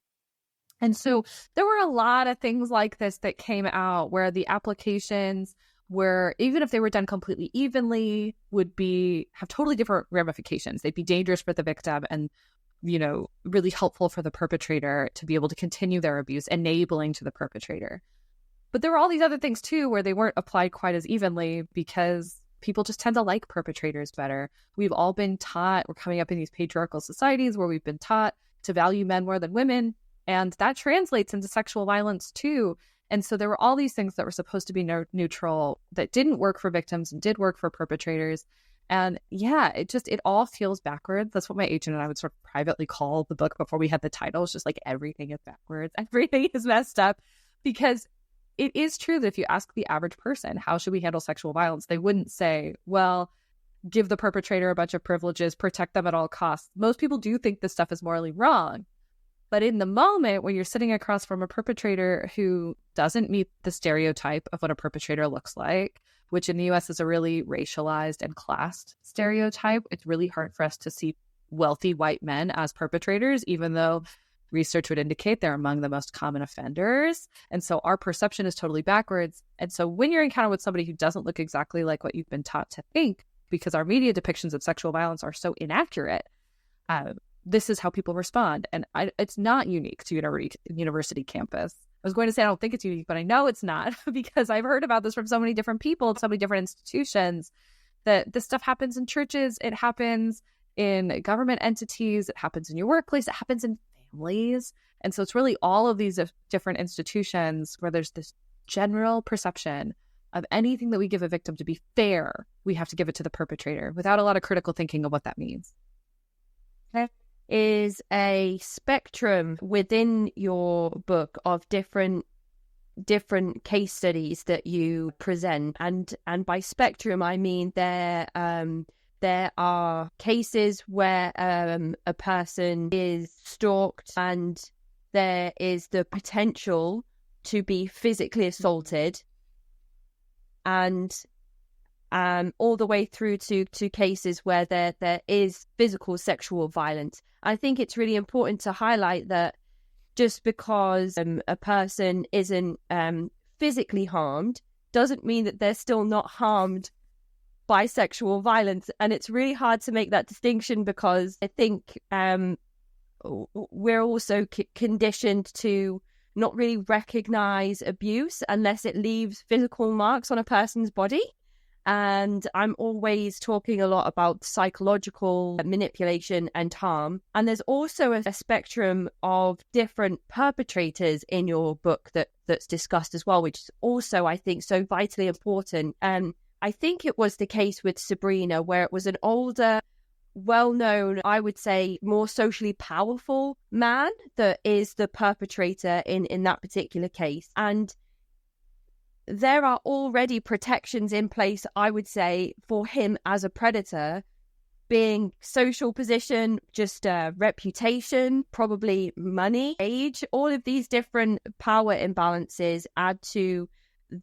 And so there were a lot of things like this that came out where the applications were, even if they were done completely evenly, would have totally different ramifications. They'd be dangerous for the victim and, really helpful for the perpetrator to be able to continue their abuse, enabling to the perpetrator. But there were all these other things too where they weren't applied quite as evenly because people just tend to like perpetrators better. We've all been taught, we're coming up in these patriarchal societies where we've been taught to value men more than women. And that translates into sexual violence too. And so there were all these things that were supposed to be neutral that didn't work for victims and did work for perpetrators. And yeah, it all feels backwards. That's what my agent and I would sort of privately call the book before we had the title. It's just like everything is backwards. Everything is messed up because it is true that if you ask the average person, how should we handle sexual violence? They wouldn't say, well, give the perpetrator a bunch of privileges, protect them at all costs. Most people do think this stuff is morally wrong. But in the moment when you're sitting across from a perpetrator who doesn't meet the stereotype of what a perpetrator looks like, which in the US is a really racialized and classed stereotype, it's really hard for us to see wealthy white men as perpetrators, even though research would indicate they're among the most common offenders. And so our perception is totally backwards. And so when you're encountered with somebody who doesn't look exactly like what you've been taught to think, because our media depictions of sexual violence are so inaccurate, this is how people respond. And it's not unique to university campus. I was going to say I don't think it's unique, but I know it's not because I've heard about this from so many different people, so many different institutions, that this stuff happens in churches, it happens in government entities, it happens in your workplace, it happens in families. And so it's really all of these different institutions where there's this general perception of anything that we give a victim to be fair, we have to give it to the perpetrator without a lot of critical thinking of what that means. There is a spectrum within your book of different case studies that you present, and by spectrum I mean there are cases where a person is stalked and there is the potential to be physically assaulted, and all the way through to cases where there is physical sexual violence. I think it's really important to highlight that just because a person isn't physically harmed doesn't mean that they're still not harmed by sexual violence. And it's really hard to make that distinction because I think we're also conditioned to not really recognize abuse unless it leaves physical marks on a person's body. And I'm always talking a lot about psychological manipulation and harm. And there's also a spectrum of different perpetrators in your book that's discussed as well, which is also, I think, so vitally important. I think it was the case with Sabrina, where it was an older, well-known, I would say more socially powerful man that is the perpetrator in that particular case. And there are already protections in place, I would say, for him as a predator, being social position, just reputation, probably money, age. All of these different power imbalances add to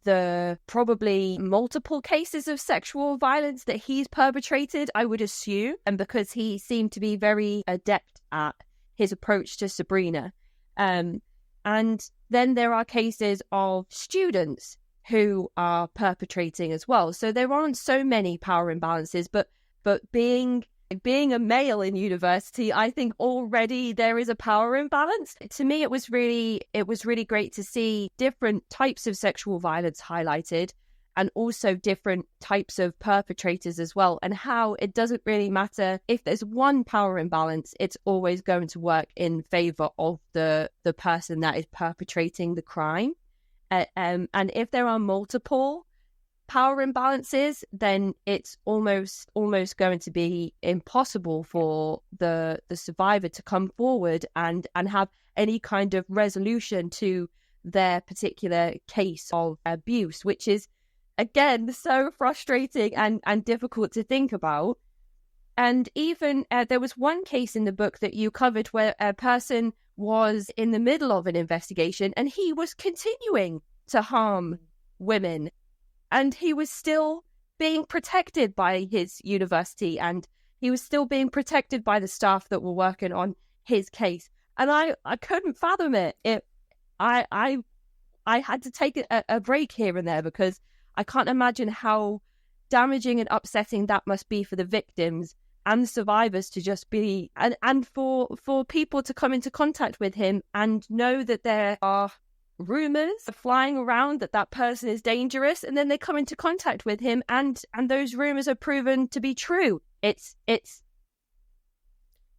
the probably multiple cases of sexual violence that he's perpetrated, I would assume, and because he seemed to be very adept at his approach to Sabrina. And then there are cases of students who are perpetrating as well. So there aren't so many power imbalances, but being a male in university, I think already there is a power imbalance. To me, it was really great to see different types of sexual violence highlighted, and also different types of perpetrators as well, and how it doesn't really matter if there's one power imbalance, it's always going to work in favor of the person that is perpetrating the crime. And if there are multiple power imbalances, then it's almost going to be impossible for the survivor to come forward and have any kind of resolution to their particular case of abuse, which is, again, so frustrating and difficult to think about. And even there was one case in the book that you covered where a person was in the middle of an investigation and he was continuing to harm women, and he was still being protected by his university, and he was still being protected by the staff that were working on his case. And I couldn't fathom it. I had to take a break here and there, because I can't imagine how damaging and upsetting that must be for the victims and the survivors to just be, and for people to come into contact with him and know that there are rumors flying around that person is dangerous, and then they come into contact with him and those rumors are proven to be true. It's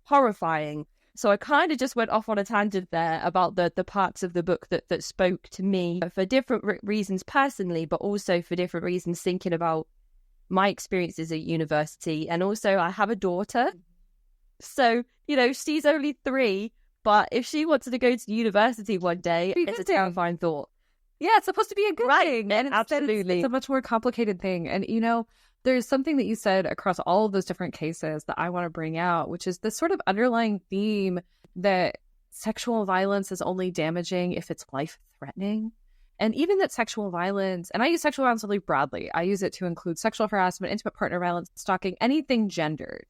horrifying. So I kind of just went off on a tangent there about the parts of the book that spoke to me for different reasons personally, but also for different reasons thinking about my experiences at university. And also I have a daughter. So, she's only 3, but if she wanted to go to university one day, it's a terrifying thought. Yeah, it's supposed to be a good thing. And absolutely. It's a much more complicated thing. And, there's something that you said across all of those different cases that I want to bring out, which is this sort of underlying theme that sexual violence is only damaging if it's life-threatening. And even that sexual violence, and I use sexual violence really broadly, I use it to include sexual harassment, intimate partner violence, stalking, anything gendered,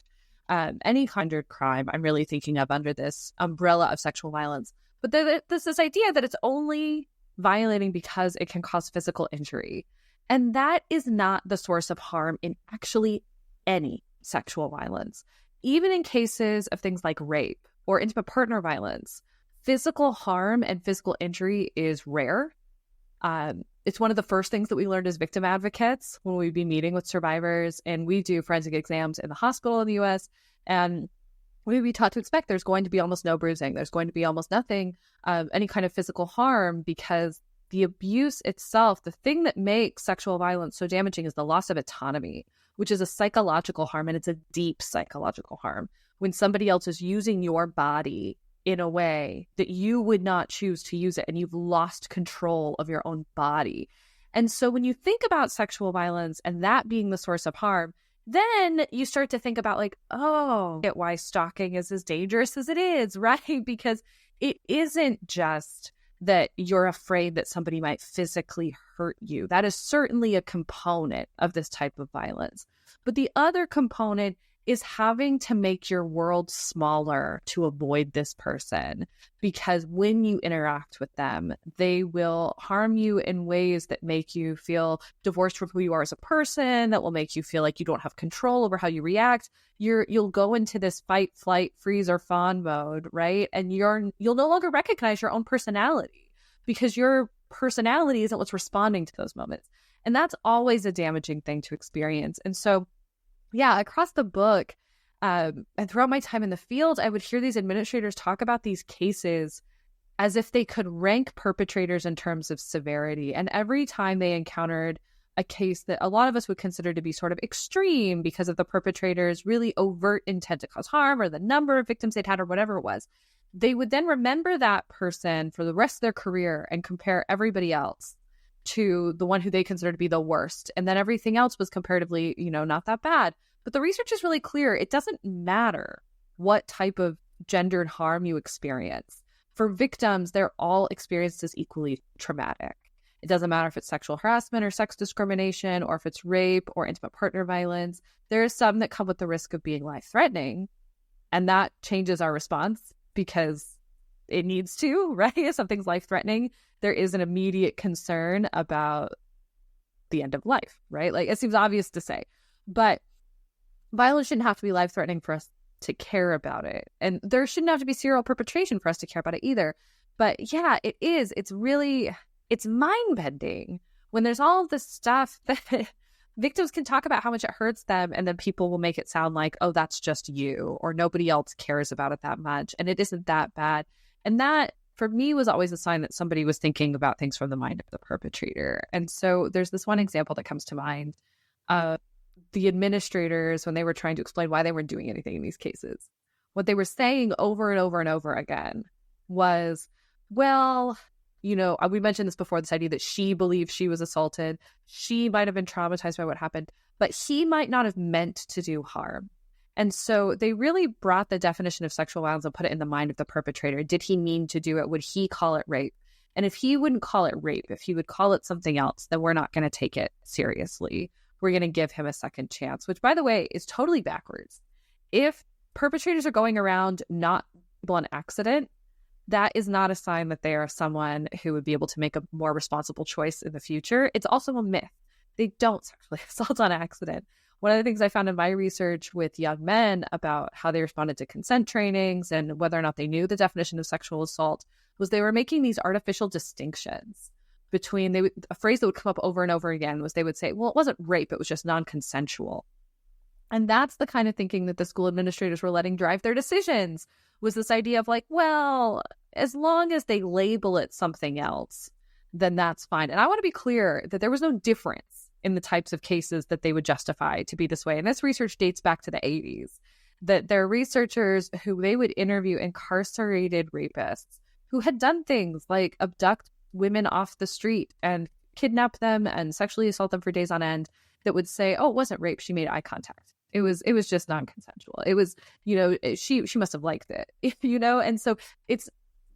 any gendered crime I'm really thinking of under this umbrella of sexual violence. But there's this idea that it's only violating because it can cause physical injury. And that is not the source of harm in actually any sexual violence. Even in cases of things like rape or intimate partner violence, physical harm and physical injury is rare. It's one of the first things that we learned as victim advocates when we'd be meeting with survivors, and we do forensic exams in the hospital in the US, and we'd be taught to expect there's going to be almost no bruising. There's going to be almost nothing, any kind of physical harm, because the abuse itself, the thing that makes sexual violence so damaging is the loss of autonomy, which is a psychological harm, and it's a deep psychological harm. When somebody else is using your body in a way that you would not choose to use it, and you've lost control of your own body. And so when you think about sexual violence and that being the source of harm, then you start to think about like, oh, get why stalking is as dangerous as it is, right? Because it isn't just that you're afraid that somebody might physically hurt you. That is certainly a component of this type of violence. But the other component is having to make your world smaller to avoid this person, because when you interact with them, they will harm you in ways that make you feel divorced from who you are as a person, that will make you feel like you don't have control over how you react. You'll go into this fight, flight, freeze, or fawn mode, right? And you'll no longer recognize your own personality, because your personality isn't what's responding to those moments. And that's always a damaging thing to experience. And so yeah, across the book and throughout my time in the field, I would hear these administrators talk about these cases as if they could rank perpetrators in terms of severity. And every time they encountered a case that a lot of us would consider to be sort of extreme because of the perpetrator's really overt intent to cause harm or the number of victims they'd had or whatever it was, they would then remember that person for the rest of their career and compare everybody else to the one who they consider to be the worst. And then everything else was comparatively, not that bad. But the research is really clear. It doesn't matter what type of gendered harm you experience. For victims, they're all experienced as equally traumatic. It doesn't matter if it's sexual harassment or sex discrimination, or if it's rape or intimate partner violence. There are some that come with the risk of being life-threatening. And that changes our response because it needs to, right? If something's life-threatening, there is an immediate concern about the end of life, right? Like, it seems obvious to say, but violence shouldn't have to be life-threatening for us to care about it. And there shouldn't have to be serial perpetration for us to care about it either. But yeah, it is. It's mind-bending when there's all of this stuff that victims can talk about how much it hurts them, and then people will make it sound like, oh, that's just you, or nobody else cares about it that much, and it isn't that bad. And that, for me, was always a sign that somebody was thinking about things from the mind of the perpetrator. And so there's this one example that comes to mind. The administrators, when they were trying to explain why they weren't doing anything in these cases, what they were saying over and over and over again was, well, we mentioned this before, this idea that she believed she was assaulted. She might have been traumatized by what happened, but he might not have meant to do harm. And so they really brought the definition of sexual violence and put it in the mind of the perpetrator. Did he mean to do it? Would he call it rape? And if he wouldn't call it rape, if he would call it something else, then we're not going to take it seriously. We're going to give him a second chance, which, by the way, is totally backwards. If perpetrators are going around not on accident, that is not a sign that they are someone who would be able to make a more responsible choice in the future. It's also a myth. They don't sexually assault on accident. One of the things I found in my research with young men about how they responded to consent trainings and whether or not they knew the definition of sexual assault was they were making these artificial distinctions between, a phrase that would come up over and over again was they would say, well, it wasn't rape, it was just non-consensual. And that's the kind of thinking that the school administrators were letting drive their decisions, was this idea of like, well, as long as they label it something else, then that's fine. And I want to be clear that there was no difference in the types of cases that they would justify to be this way. And this research dates back to the 80s, that there are researchers who they would interview incarcerated rapists who had done things like abduct women off the street and kidnap them and sexually assault them for days on end, that would say, oh, it wasn't rape, she made eye contact. It was just non-consensual. It was, she must have liked it, And so it's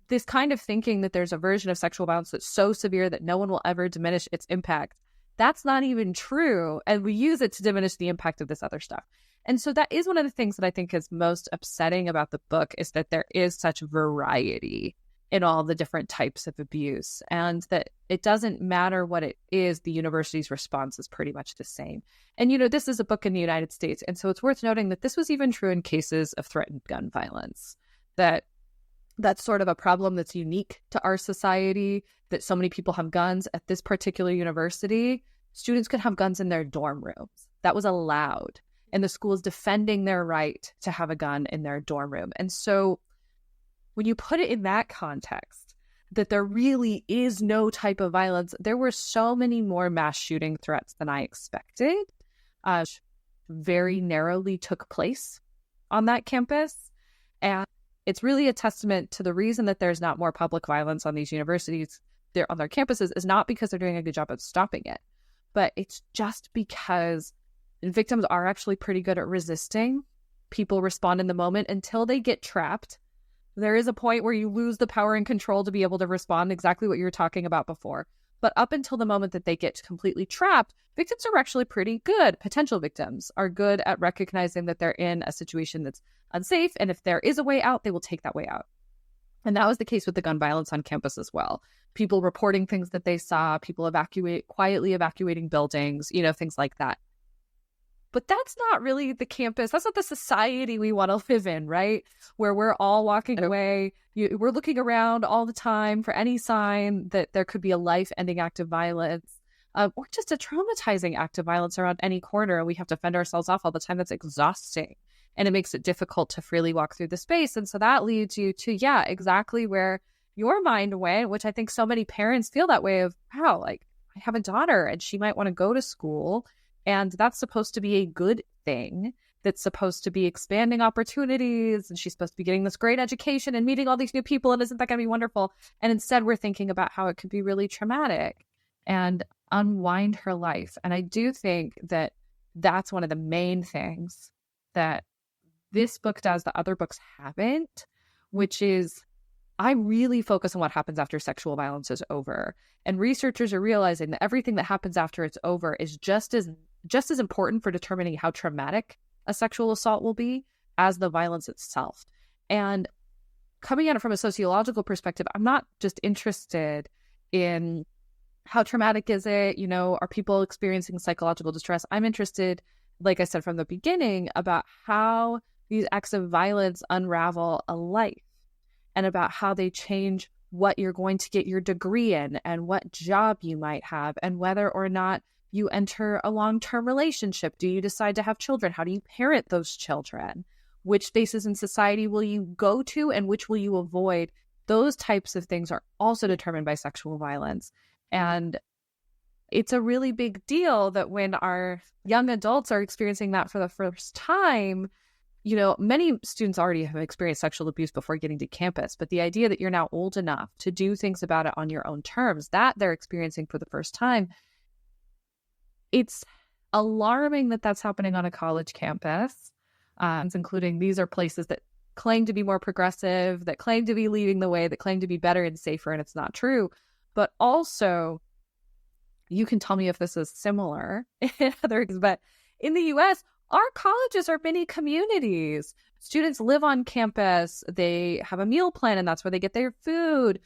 this kind of thinking that there's a version of sexual violence that's so severe that no one will ever diminish its impact. That's not even true. And we use it to diminish the impact of this other stuff. And so that is one of the things that I think is most upsetting about the book, is that there is such variety in all the different types of abuse, and that it doesn't matter what it is, the university's response is pretty much the same. And, this is a book in the United States. And so it's worth noting that this was even true in cases of threatened gun violence, that That's sort of a problem that's unique to our society, that so many people have guns. At this particular university, students could have guns in their dorm rooms. That was allowed. And the school is defending their right to have a gun in their dorm room. And so when you put it in that context, that there really is no type of violence, there were so many more mass shooting threats than I expected. Very narrowly took place on that campus. And it's really a testament to the reason that there's not more public violence on these universities, on their campuses, is not because they're doing a good job of stopping it, but it's just because victims are actually pretty good at resisting. People respond in the moment until they get trapped. There is a point where you lose the power and control to be able to respond, exactly what you were talking about before. But up until the moment that they get completely trapped, victims are actually pretty good. Potential victims are good at recognizing that they're in a situation that's unsafe. And if there is a way out, they will take that way out. And that was the case with the gun violence on campus as well. People reporting things that they saw, people quietly evacuating buildings, things like that. But that's not really the campus. That's not the society we want to live in, right? Where we're all walking away. We're looking around all the time for any sign that there could be a life-ending act of violence or just a traumatizing act of violence around any corner. And we have to fend ourselves off all the time. That's exhausting. And it makes it difficult to freely walk through the space. And so that leads you to, exactly where your mind went, which I think so many parents feel that way of, wow, like I have a daughter and she might want to go to school. And that's supposed to be a good thing. That's supposed to be expanding opportunities. And she's supposed to be getting this great education and meeting all these new people. And isn't that going to be wonderful? And instead, we're thinking about how it could be really traumatic and unwind her life. And I do think that that's one of the main things that this book does that other books haven't, which is I really focus on what happens after sexual violence is over. And researchers are realizing that everything that happens after it's over is just as important for determining how traumatic a sexual assault will be as the violence itself. And coming at it from a sociological perspective, I'm not just interested in how traumatic is it, are people experiencing psychological distress? I'm interested, like I said from the beginning, about how these acts of violence unravel a life and about how they change what you're going to get your degree in and what job you might have and whether or not you enter a long-term relationship. Do you decide to have children? How do you parent those children? Which spaces in society will you go to and which will you avoid? Those types of things are also determined by sexual violence. And it's a really big deal that when our young adults are experiencing that for the first time, many students already have experienced sexual abuse before getting to campus, but the idea that you're now old enough to do things about it on your own terms, that they're experiencing for the first time, it's alarming that that's happening on a college campus, including these are places that claim to be more progressive, that claim to be leading the way, that claim to be better and safer, and it's not true. But also, you can tell me if this is similar in other, but in the U.S., our colleges are mini communities. Students live on campus. They have a meal plan, and that's where they get their food.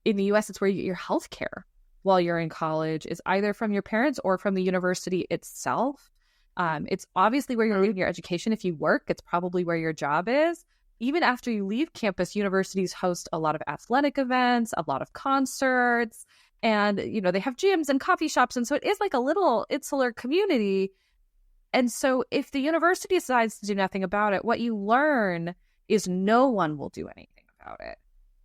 In the U.S., it's where you get your health care while you're in college, is either from your parents or from the university itself. It's obviously where you're getting your education. If you work, it's probably where your job is. Even after you leave campus, universities host a lot of athletic events, a lot of concerts, and, they have gyms and coffee shops. And so it is like a little insular community. And so if the university decides to do nothing about it, what you learn is no one will do anything about it.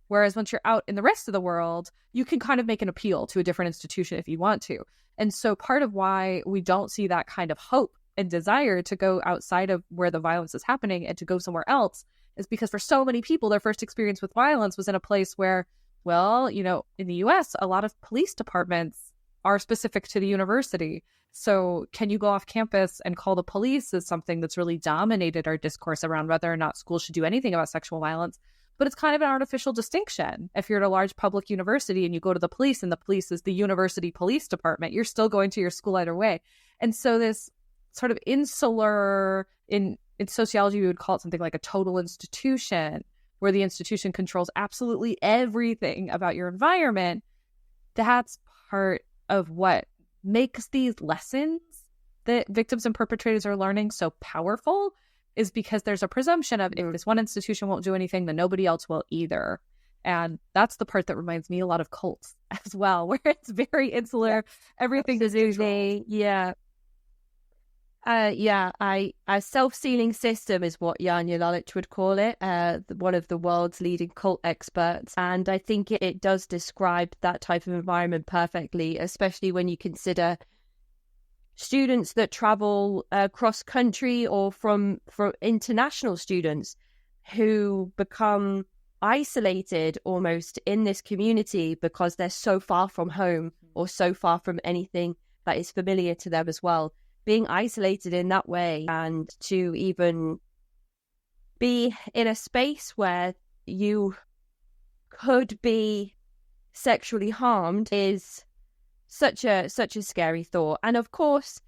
Whereas once you're out in the rest of the world, you can kind of make an appeal to a different institution if you want to. And so part of why we don't see that kind of hope and desire to go outside of where the violence is happening and to go somewhere else is because for so many people, their first experience with violence was in a place where, well, in the US, a lot of police departments are specific to the university. So can you go off campus and call the police is something that's really dominated our discourse around whether or not schools should do anything about sexual violence. But it's kind of an artificial distinction. If you're at a large public university and you go to the police and the police is the university police department, you're still going to your school either way. And so this sort of insular, in sociology, we would call it something like a total institution, where the institution controls absolutely everything about your environment. That's part of what makes these lessons that victims and perpetrators are learning so powerful is because there's a presumption of if this one institution won't do anything, then nobody else will either. And that's the part that reminds me a lot of cults as well, where it's very insular. Everything is usually, a self-sealing system is what Jan Jelálič would call it, one of the world's leading cult experts. And I think it does describe that type of environment perfectly, especially when you consider students that travel cross country or from international students who become isolated almost in this community because they're so far from home or so far from anything that is familiar to them as well. Being isolated in that way, and to even be in a space where you could be sexually harmed is such a scary thought. And of course,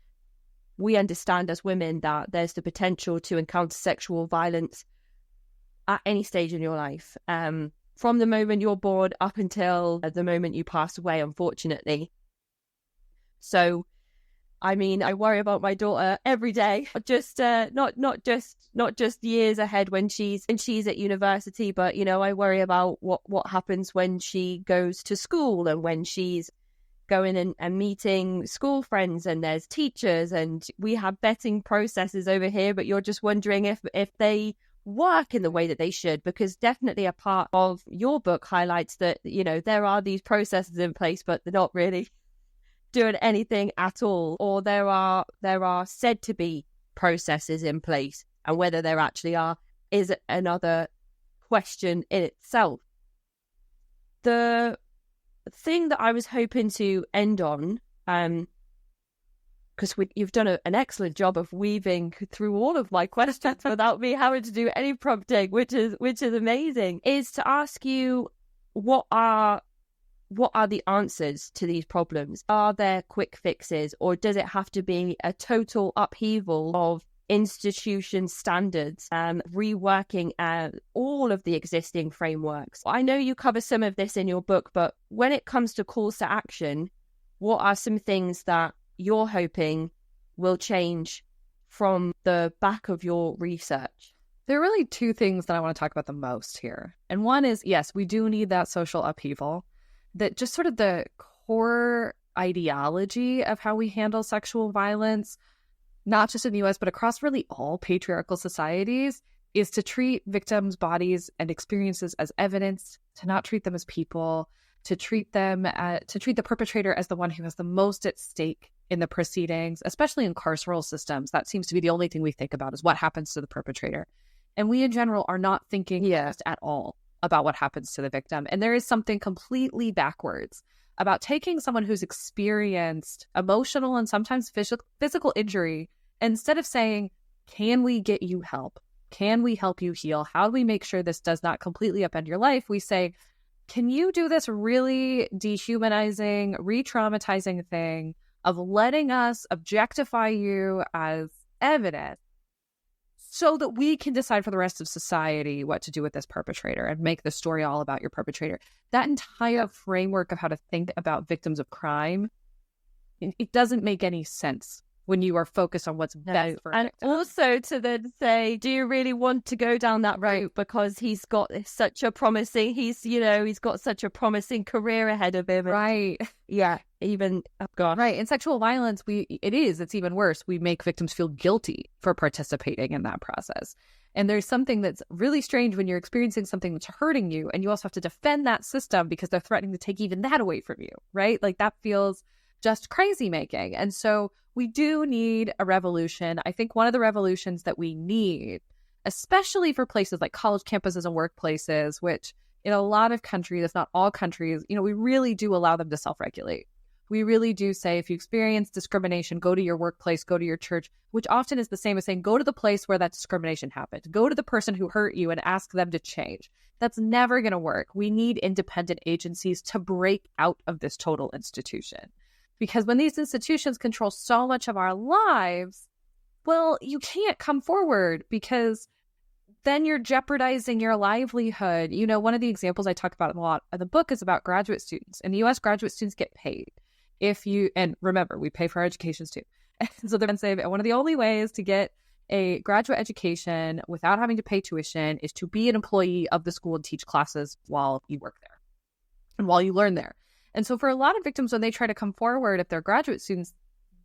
we understand as women that there's the potential to encounter sexual violence at any stage in your life, from the moment you're born up until the moment you pass away, unfortunately. So, I mean, I worry about my daughter every day. Just not just years ahead when she's at university, but I worry about what happens when she goes to school and when she's going and meeting school friends and there's teachers and we have vetting processes over here, but you're just wondering if they work in the way that they should, because definitely a part of your book highlights that there are these processes in place, but they're not really doing anything at all, or there are said to be processes in place, and whether there actually are is another question in itself. The thing that I was hoping to end on, because you've done an excellent job of weaving through all of my questions without me having to do any prompting, which is amazing, is to ask you what are the answers to these problems? Are there quick fixes, or does it have to be a total upheaval of institution standards, reworking all of the existing frameworks? I know you cover some of this in your book, but when it comes to calls to action, what are some things that you're hoping will change from the back of your research? There are really two things that I want to talk about the most here. And one is, yes, we do need that social upheaval, that just sort of the core ideology of how we handle sexual violence, not just in the US, but across really all patriarchal societies, is to treat victims' bodies and experiences as evidence, to not treat them as people, to treat the perpetrator as the one who has the most at stake in the proceedings, especially in carceral systems. That seems to be the only thing we think about, is what happens to the perpetrator. And we in general are not thinking at all about what happens to the victim. And there is something completely backwards about taking someone who's experienced emotional and sometimes physical injury, instead of saying, can we get you help? Can we help you heal? How do we make sure this does not completely upend your life? We say, can you do this really dehumanizing, re-traumatizing thing of letting us objectify you as evidence so that we can decide for the rest of society what to do with this perpetrator and make the story all about your perpetrator? That entire framework of how to think about victims of crime, it doesn't make any sense when you are focused on what's best for and victim. Also to then say, do you really want to go down that route because he's got such a promising, he's got such a promising career ahead of him. Right. Yeah. Even, oh gosh. Right. In sexual violence, it's even worse. We make victims feel guilty for participating in that process. And there's something that's really strange when you're experiencing something that's hurting you, and you also have to defend that system because they're threatening to take even that away from you, right? Like, that feels just crazy making. And so we do need a revolution. I think one of the revolutions that we need, especially for places like college campuses and workplaces, which in a lot of countries, if not all countries, we really do allow them to self-regulate. We really do say, if you experience discrimination, go to your workplace, go to your church, which often is the same as saying, go to the place where that discrimination happened. Go to the person who hurt you and ask them to change. That's never going to work. We need independent agencies to break out of this total institution. Because when these institutions control so much of our lives, well, you can't come forward because then you're jeopardizing your livelihood. One of the examples I talk about a lot in the book is about graduate students. In the US, graduate students get paid. And remember, we pay for our educations too. So they're say one of the only ways to get a graduate education without having to pay tuition is to be an employee of the school and teach classes while you work there and while you learn there. And so for a lot of victims, when they try to come forward, if they're graduate students,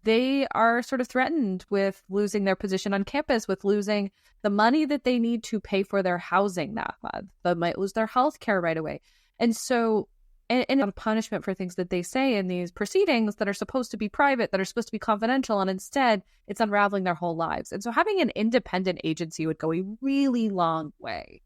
they are sort of threatened with losing their position on campus, with losing the money that they need to pay for their housing that month. They might lose their health care right away. And so, and a punishment for things that they say in these proceedings that are supposed to be private, that are supposed to be confidential, and instead it's unraveling their whole lives. And so having an independent agency would go a really long way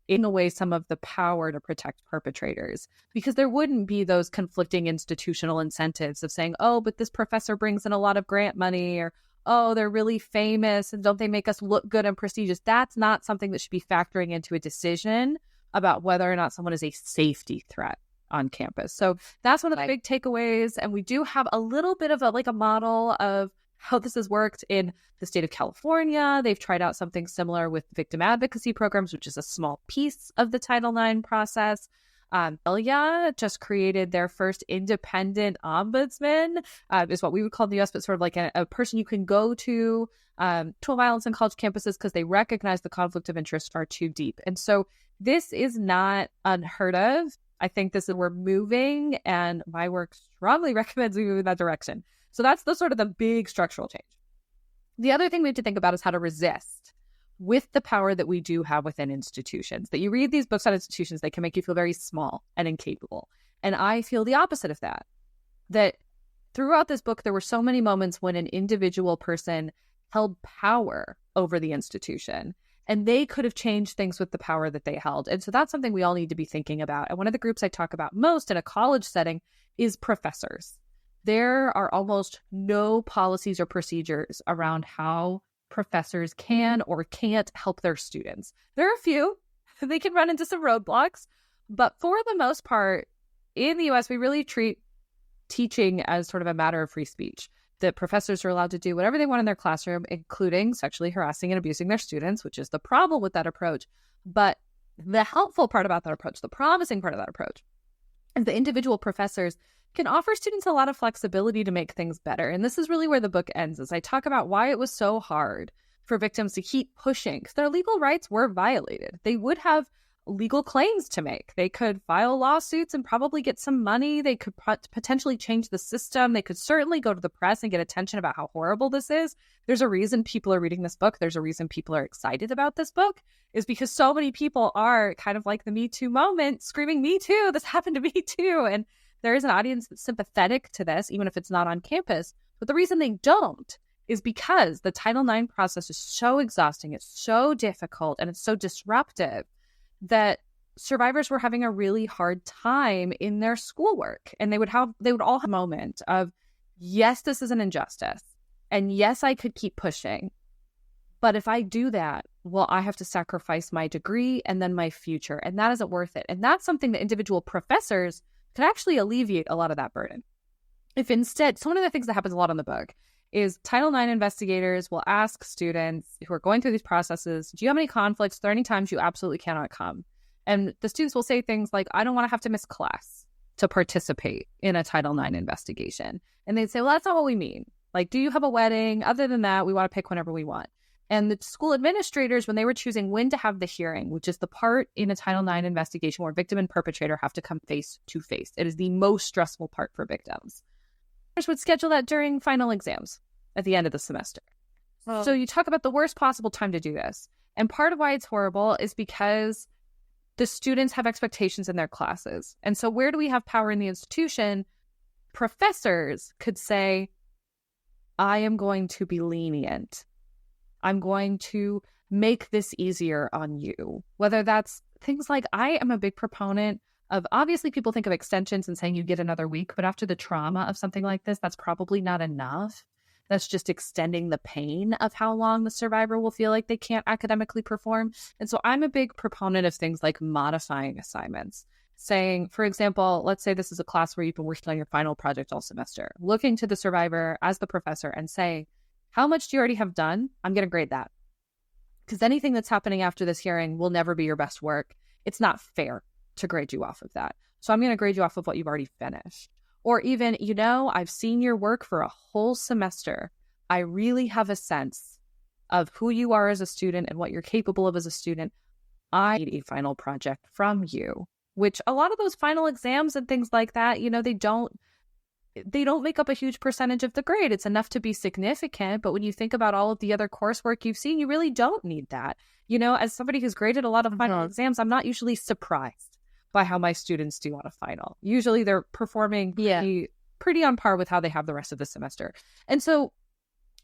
in away some of the power to protect perpetrators, because there wouldn't be those conflicting institutional incentives of saying, oh, but this professor brings in a lot of grant money, or, oh, they're really famous and don't they make us look good and prestigious? That's not something that should be factoring into a decision about whether or not someone is a safety threat on campus. So that's one of the big takeaways. And we do have a little bit of a model of how this has worked in the state of California. They've tried out something similar with victim advocacy programs, which is a small piece of the Title IX process. Australia just created their first independent ombudsman, is what we would call in the U.S., but sort of like a person you can go to violence on college campuses because they recognize the conflict of interest far too deep. And so this is not unheard of. I think we're moving, and my work strongly recommends we move in that direction. So that's the sort of the big structural change. The other thing we have to think about is how to resist with the power that we do have within institutions. That you read these books on institutions, they can make you feel very small and incapable. And I feel the opposite of that. That throughout this book, there were so many moments when an individual person held power over the institution, and they could have changed things with the power that they held. And so that's something we all need to be thinking about. And one of the groups I talk about most in a college setting is professors. There are almost no policies or procedures around how professors can or can't help their students. There are a few. They can run into some roadblocks. But for the most part, in the US, we really treat teaching as sort of a matter of free speech. That professors are allowed to do whatever they want in their classroom, including sexually harassing and abusing their students, which is the problem with that approach. But the helpful part about that approach, the promising part of that approach, is the individual professors can offer students a lot of flexibility to make things better. And this is really where the book ends, as I talk about why it was so hard for victims to keep pushing, because their legal rights were violated. They would have legal claims to make. They could file lawsuits and probably get some money. They could potentially change the system. They could certainly go to the press and get attention about how horrible this is. There's a reason people are reading this book. There's a reason people are excited about this book, is because so many people are kind of like the Me Too moment, screaming, me too, this happened to me too. And there is an audience that's sympathetic to this, even if it's not on campus. But the reason they don't is because the Title IX process is so exhausting, it's so difficult, and it's so disruptive that survivors were having a really hard time in their schoolwork. And they would all have a moment of, yes, this is an injustice. And yes, I could keep pushing. But if I do that, well, I have to sacrifice my degree and then my future. And that isn't worth it. And that's something that individual professors could actually alleviate a lot of that burden. If instead, so one of the things that happens a lot in the book is Title IX investigators will ask students who are going through these processes, do you have any conflicts? Are there any times you absolutely cannot come? And the students will say things like, I don't want to have to miss class to participate in a Title IX investigation. And they'd say, well, that's not what we mean. Like, do you have a wedding? Other than that, we want to pick whenever we want. And the school administrators, when they were choosing when to have the hearing, which is the part in a Title IX investigation where victim and perpetrator have to come face to face, it is the most stressful part for victims, would schedule that during final exams at the end of the semester. Oh. So you talk about the worst possible time to do this. And part of why it's horrible is because the students have expectations in their classes. And so where do we have power in the institution? Professors could say, I am going to be lenient. I'm going to make this easier on you. Whether that's things like, I am a big proponent of, obviously people think of extensions and saying you get another week, but after the trauma of something like this, that's probably not enough. That's just extending the pain of how long the survivor will feel like they can't academically perform. And so I'm a big proponent of things like modifying assignments. Saying, for example, let's say this is a class where you've been working on your final project all semester, looking to the survivor as the professor and say, how much do you already have done? I'm going to grade that. Because anything that's happening after this hearing will never be your best work. It's not fair to grade you off of that. So I'm going to grade you off of what you've already finished. Or even, I've seen your work for a whole semester. I really have a sense of who you are as a student and what you're capable of as a student, I need a final project from you, which a lot of those final exams and things like that, they don't make up a huge percentage of the grade. It's enough to be significant. But when you think about all of the other coursework you've seen, you really don't need that. As somebody who's graded a lot of final exams, I'm not usually surprised by how my students do on a final. Usually they're performing pretty on par with how they have the rest of the semester. And so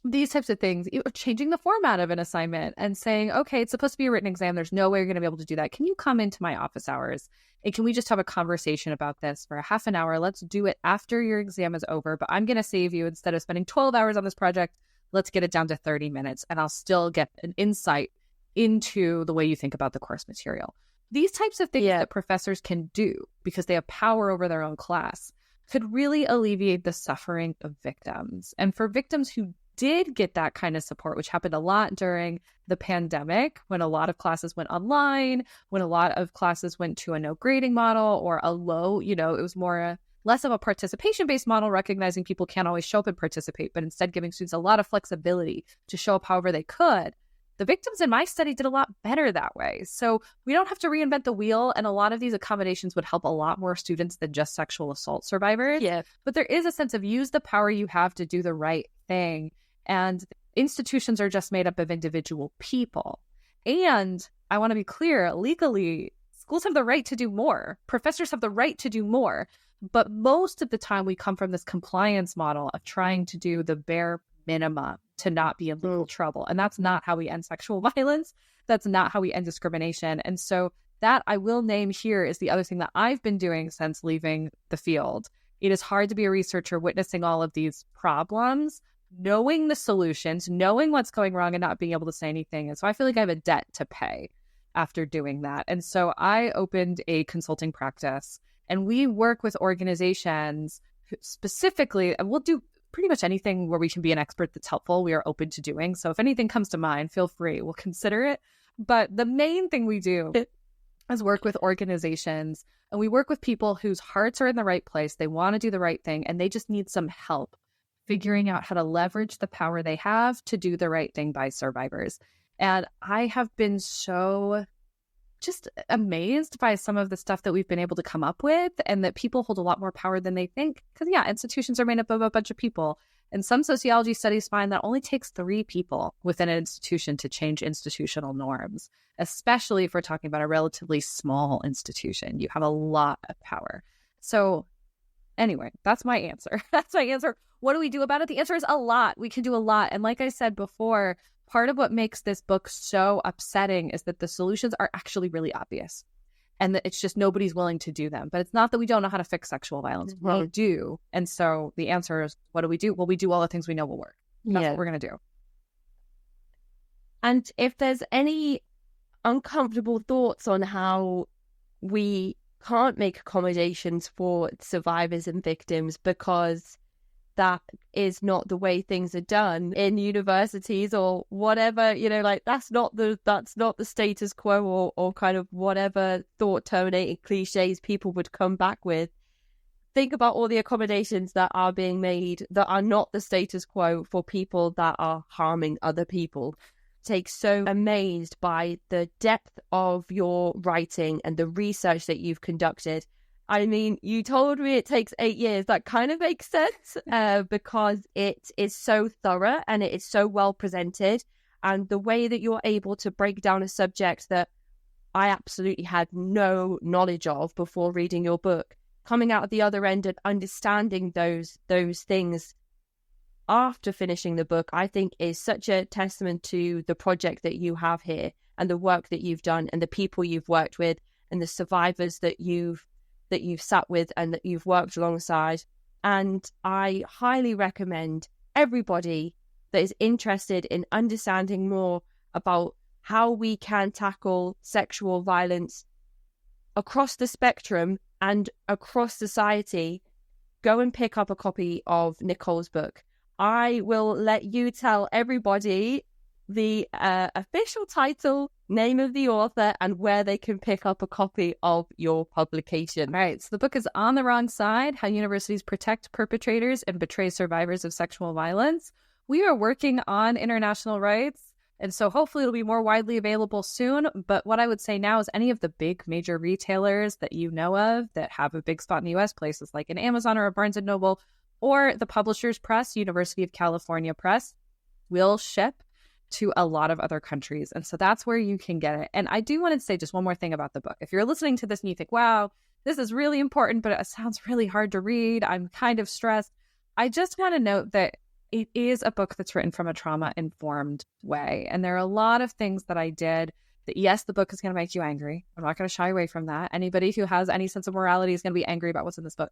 these types of things, changing the format of an assignment and saying, okay, it's supposed to be a written exam. There's no way you're going to be able to do that. Can you come into my office hours? And can we just have a conversation about this for a half an hour? Let's do it after your exam is over. But I'm going to save you, instead of spending 12 hours on this project, let's get it down to 30 minutes. And I'll still get an insight into the way you think about the course material. These types of things that professors can do because they have power over their own class could really alleviate the suffering of victims. And for victims who did get that kind of support, which happened a lot during the pandemic, when a lot of classes went online, when a lot of classes went to a no grading model or a low, it was less of a participation-based model, recognizing people can't always show up and participate, but instead giving students a lot of flexibility to show up however they could. The victims in my study did a lot better that way. So we don't have to reinvent the wheel. And a lot of these accommodations would help a lot more students than just sexual assault survivors. Yeah. But there is a sense of use the power you have to do the right thing. And institutions are just made up of individual people. And I want to be clear, legally, schools have the right to do more. Professors have the right to do more. But most of the time we come from this compliance model of trying to do the bare minimum to not be in legal trouble. And that's not how we end sexual violence. That's not how we end discrimination. And so that I will name here is the other thing that I've been doing since leaving the field. It is hard to be a researcher witnessing all of these problems, knowing the solutions, knowing what's going wrong and not being able to say anything. And so I feel like I have a debt to pay after doing that. And so I opened a consulting practice, and we work with organizations specifically, and we'll do pretty much anything where we can be an expert that's helpful. We are open to doing. So if anything comes to mind, feel free. We'll consider it. But the main thing we do is work with organizations, and we work with people whose hearts are in the right place. They want to do the right thing, and they just need some help figuring out how to leverage the power they have to do the right thing by survivors. And I have been so just amazed by some of the stuff that we've been able to come up with, and that people hold a lot more power than they think. Because institutions are made up of a bunch of people. And some sociology studies find that only takes 3 people within an institution to change institutional norms, especially if we're talking about a relatively small institution. You have a lot of power. So anyway, that's my answer. That's my answer. What do we do about it? The answer is a lot. We can do a lot. And like I said before, part of what makes this book so upsetting is that the solutions are actually really obvious, and that it's just nobody's willing to do them. But it's not that we don't know how to fix sexual violence. We do. And so the answer is, what do we do? Well, we do all the things we know will work. That's what we're going to do. And if there's any uncomfortable thoughts on how we can't make accommodations for survivors and victims because that is not the way things are done in universities or whatever, that's not the status quo, or kind of whatever thought terminating cliches people would come back with. Think about all the accommodations that are being made that are not the status quo for people that are harming other people. So amazed by the depth of your writing and the research that you've conducted. I mean, you told me it takes 8 years. That kind of makes sense because it is so thorough and it is so well presented. And the way that you're able to break down a subject that I absolutely had no knowledge of before reading your book, coming out at the other end and understanding those things after finishing the book, I think is such a testament to the project that you have here and the work that you've done and the people you've worked with and the survivors that you've sat with and that you've worked alongside. And I highly recommend everybody that is interested in understanding more about how we can tackle sexual violence across the spectrum and across society, go and pick up a copy of Nicole's book. I will let you tell everybody the official title, name of the author, and where they can pick up a copy of your publication. All right, so the book is On the Wrong Side: How Universities Protect Perpetrators and Betray Survivors of Sexual Violence. We are working on international rights. And so hopefully it'll be more widely available soon. But what I would say now is any of the big major retailers that you know of that have a big spot in the US, places like an Amazon or a Barnes & Noble, or the Publishers Press, University of California Press, will ship to a lot of other countries. And so that's where you can get it. And I do want to say just one more thing about the book. If you're listening to this and you think, wow, this is really important, but it sounds really hard to read, I'm kind of stressed, I just want to note that it is a book that's written from a trauma-informed way. And there are a lot of things that I did that, yes, the book is going to make you angry. I'm not going to shy away from that. Anybody who has any sense of morality is going to be angry about what's in this book.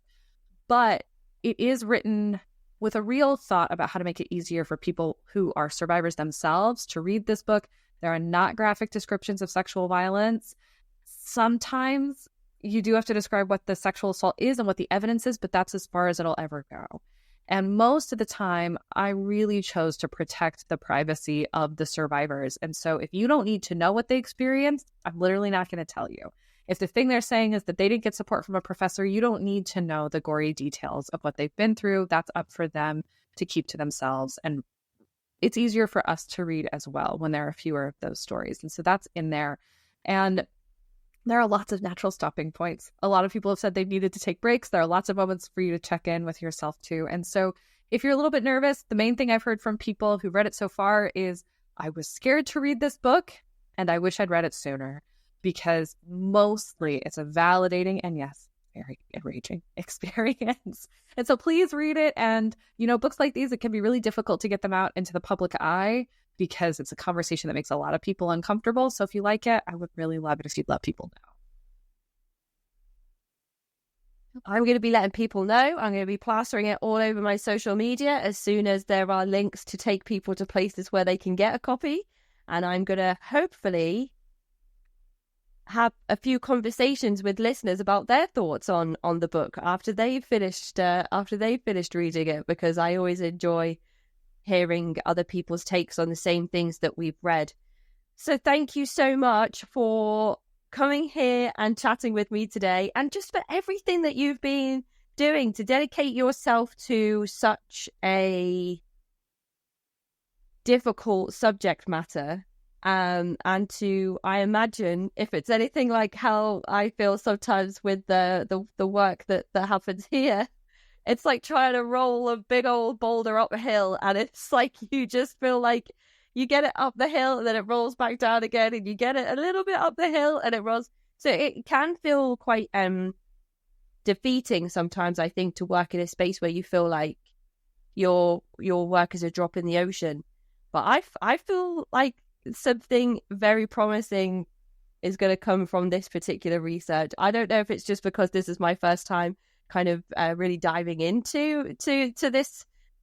But it is written with a real thought about how to make it easier for people who are survivors themselves to read this book. There are not graphic descriptions of sexual violence. Sometimes you do have to describe what the sexual assault is and what the evidence is, but that's as far as it'll ever go. And most of the time, I really chose to protect the privacy of the survivors. And so if you don't need to know what they experienced, I'm literally not going to tell you. If the thing they're saying is that they didn't get support from a professor, you don't need to know the gory details of what they've been through. That's up for them to keep to themselves. And it's easier for us to read as well when there are fewer of those stories. And so that's in there. And there are lots of natural stopping points. A lot of people have said they've needed to take breaks. There are lots of moments for you to check in with yourself too. And so if you're a little bit nervous, the main thing I've heard from people who read it so far is, I was scared to read this book and I wish I'd read it sooner, because mostly it's a validating and, yes, very enraging experience. And so please read it. And, you know, books like these, it can be really difficult to get them out into the public eye because it's a conversation that makes a lot of people uncomfortable. So if you like it, I would really love it if you'd let people know. I'm going to be letting people know. I'm going to be plastering it all over my social media as soon as there are links to take people to places where they can get a copy. And I'm going to hopefully have a few conversations with listeners about their thoughts on the book after they've finished reading it, because I always enjoy hearing other people's takes on the same things that we've read. So thank you so much for coming here and chatting with me today, and just for everything that you've been doing to dedicate yourself to such a difficult subject matter. And to, I imagine, if it's anything like how I feel sometimes with the work that happens here, it's like trying to roll a big old boulder up a hill, and it's like you just feel like you get it up the hill and then it rolls back down again, and you get it a little bit up the hill and it rolls. So it can feel quite defeating sometimes, I think, to work in a space where you feel like your work is a drop in the ocean. But I feel like something very promising is going to come from this particular research. I don't know if it's just because this is my first time kind of really diving into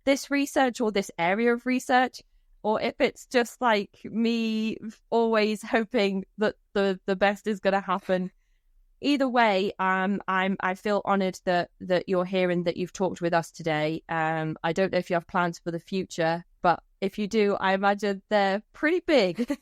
this research or this area of research, or if it's just like me always hoping that the best is going to happen. Either way, I feel honored that you're here and that you've talked with us today. I don't know if you have plans for the future, but if you do, I imagine they're pretty big.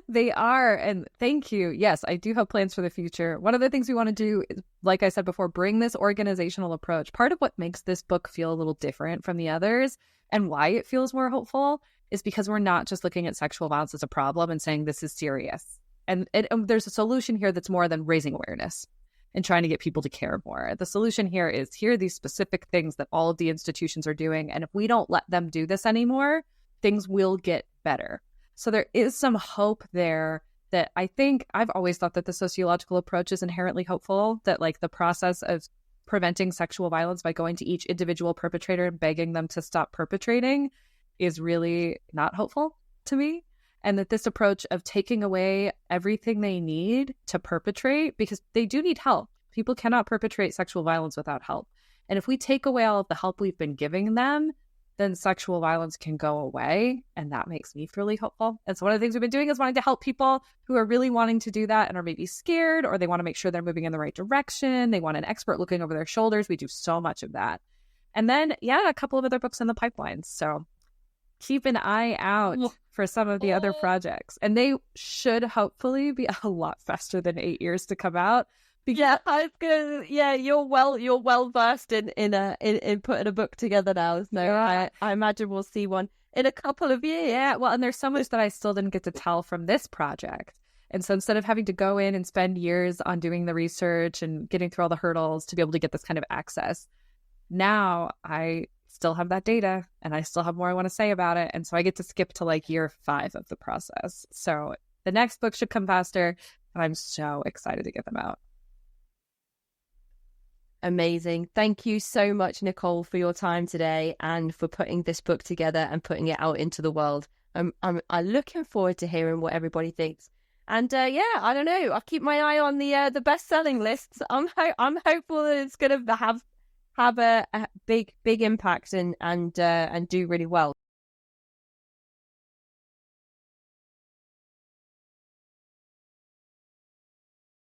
They are. And thank you. Yes, I do have plans for the future. One of the things we want to do is, like I said before, bring this organizational approach. Part of what makes this book feel a little different from the others and why it feels more hopeful is because we're not just looking at sexual violence as a problem and saying this is serious. And there's a solution here that's more than raising awareness and trying to get people to care more. The solution here is, here are these specific things that all of the institutions are doing. And if we don't let them do this anymore, things will get better. So there is some hope there that I think I've always thought that the sociological approach is inherently hopeful, that like the process of preventing sexual violence by going to each individual perpetrator and begging them to stop perpetrating is really not hopeful to me. And that this approach of taking away everything they need to perpetrate, because they do need help. People cannot perpetrate sexual violence without help. And if we take away all of the help we've been giving them, then sexual violence can go away. And that makes me really hopeful. And so one of the things we've been doing is wanting to help people who are really wanting to do that and are maybe scared, or they want to make sure they're moving in the right direction. They want an expert looking over their shoulders. We do so much of that. And then, a couple of other books in the pipeline. So keep an eye out for some of the other projects. And they should hopefully be a lot faster than 8 years to come out. You're well versed in putting a book together now. So I imagine we'll see one. in a couple of years. Yeah, well, and there's so much that I still didn't get to tell from this project. And so instead of having to go in and spend years on doing the research and getting through all the hurdles to be able to get this kind of access, now I still have that data and I still have more I want to say about it. And so I get to skip to like year 5 of the process. So the next book should come faster, and I'm so excited to get them out. Amazing. Thank you so much, Nicole, for your time today and for putting this book together and putting it out into the world. I'm looking forward to hearing what everybody thinks. And yeah, I don't know. I'll keep my eye on the best-selling lists. I'm hopeful that it's going to have a big impact and do really well.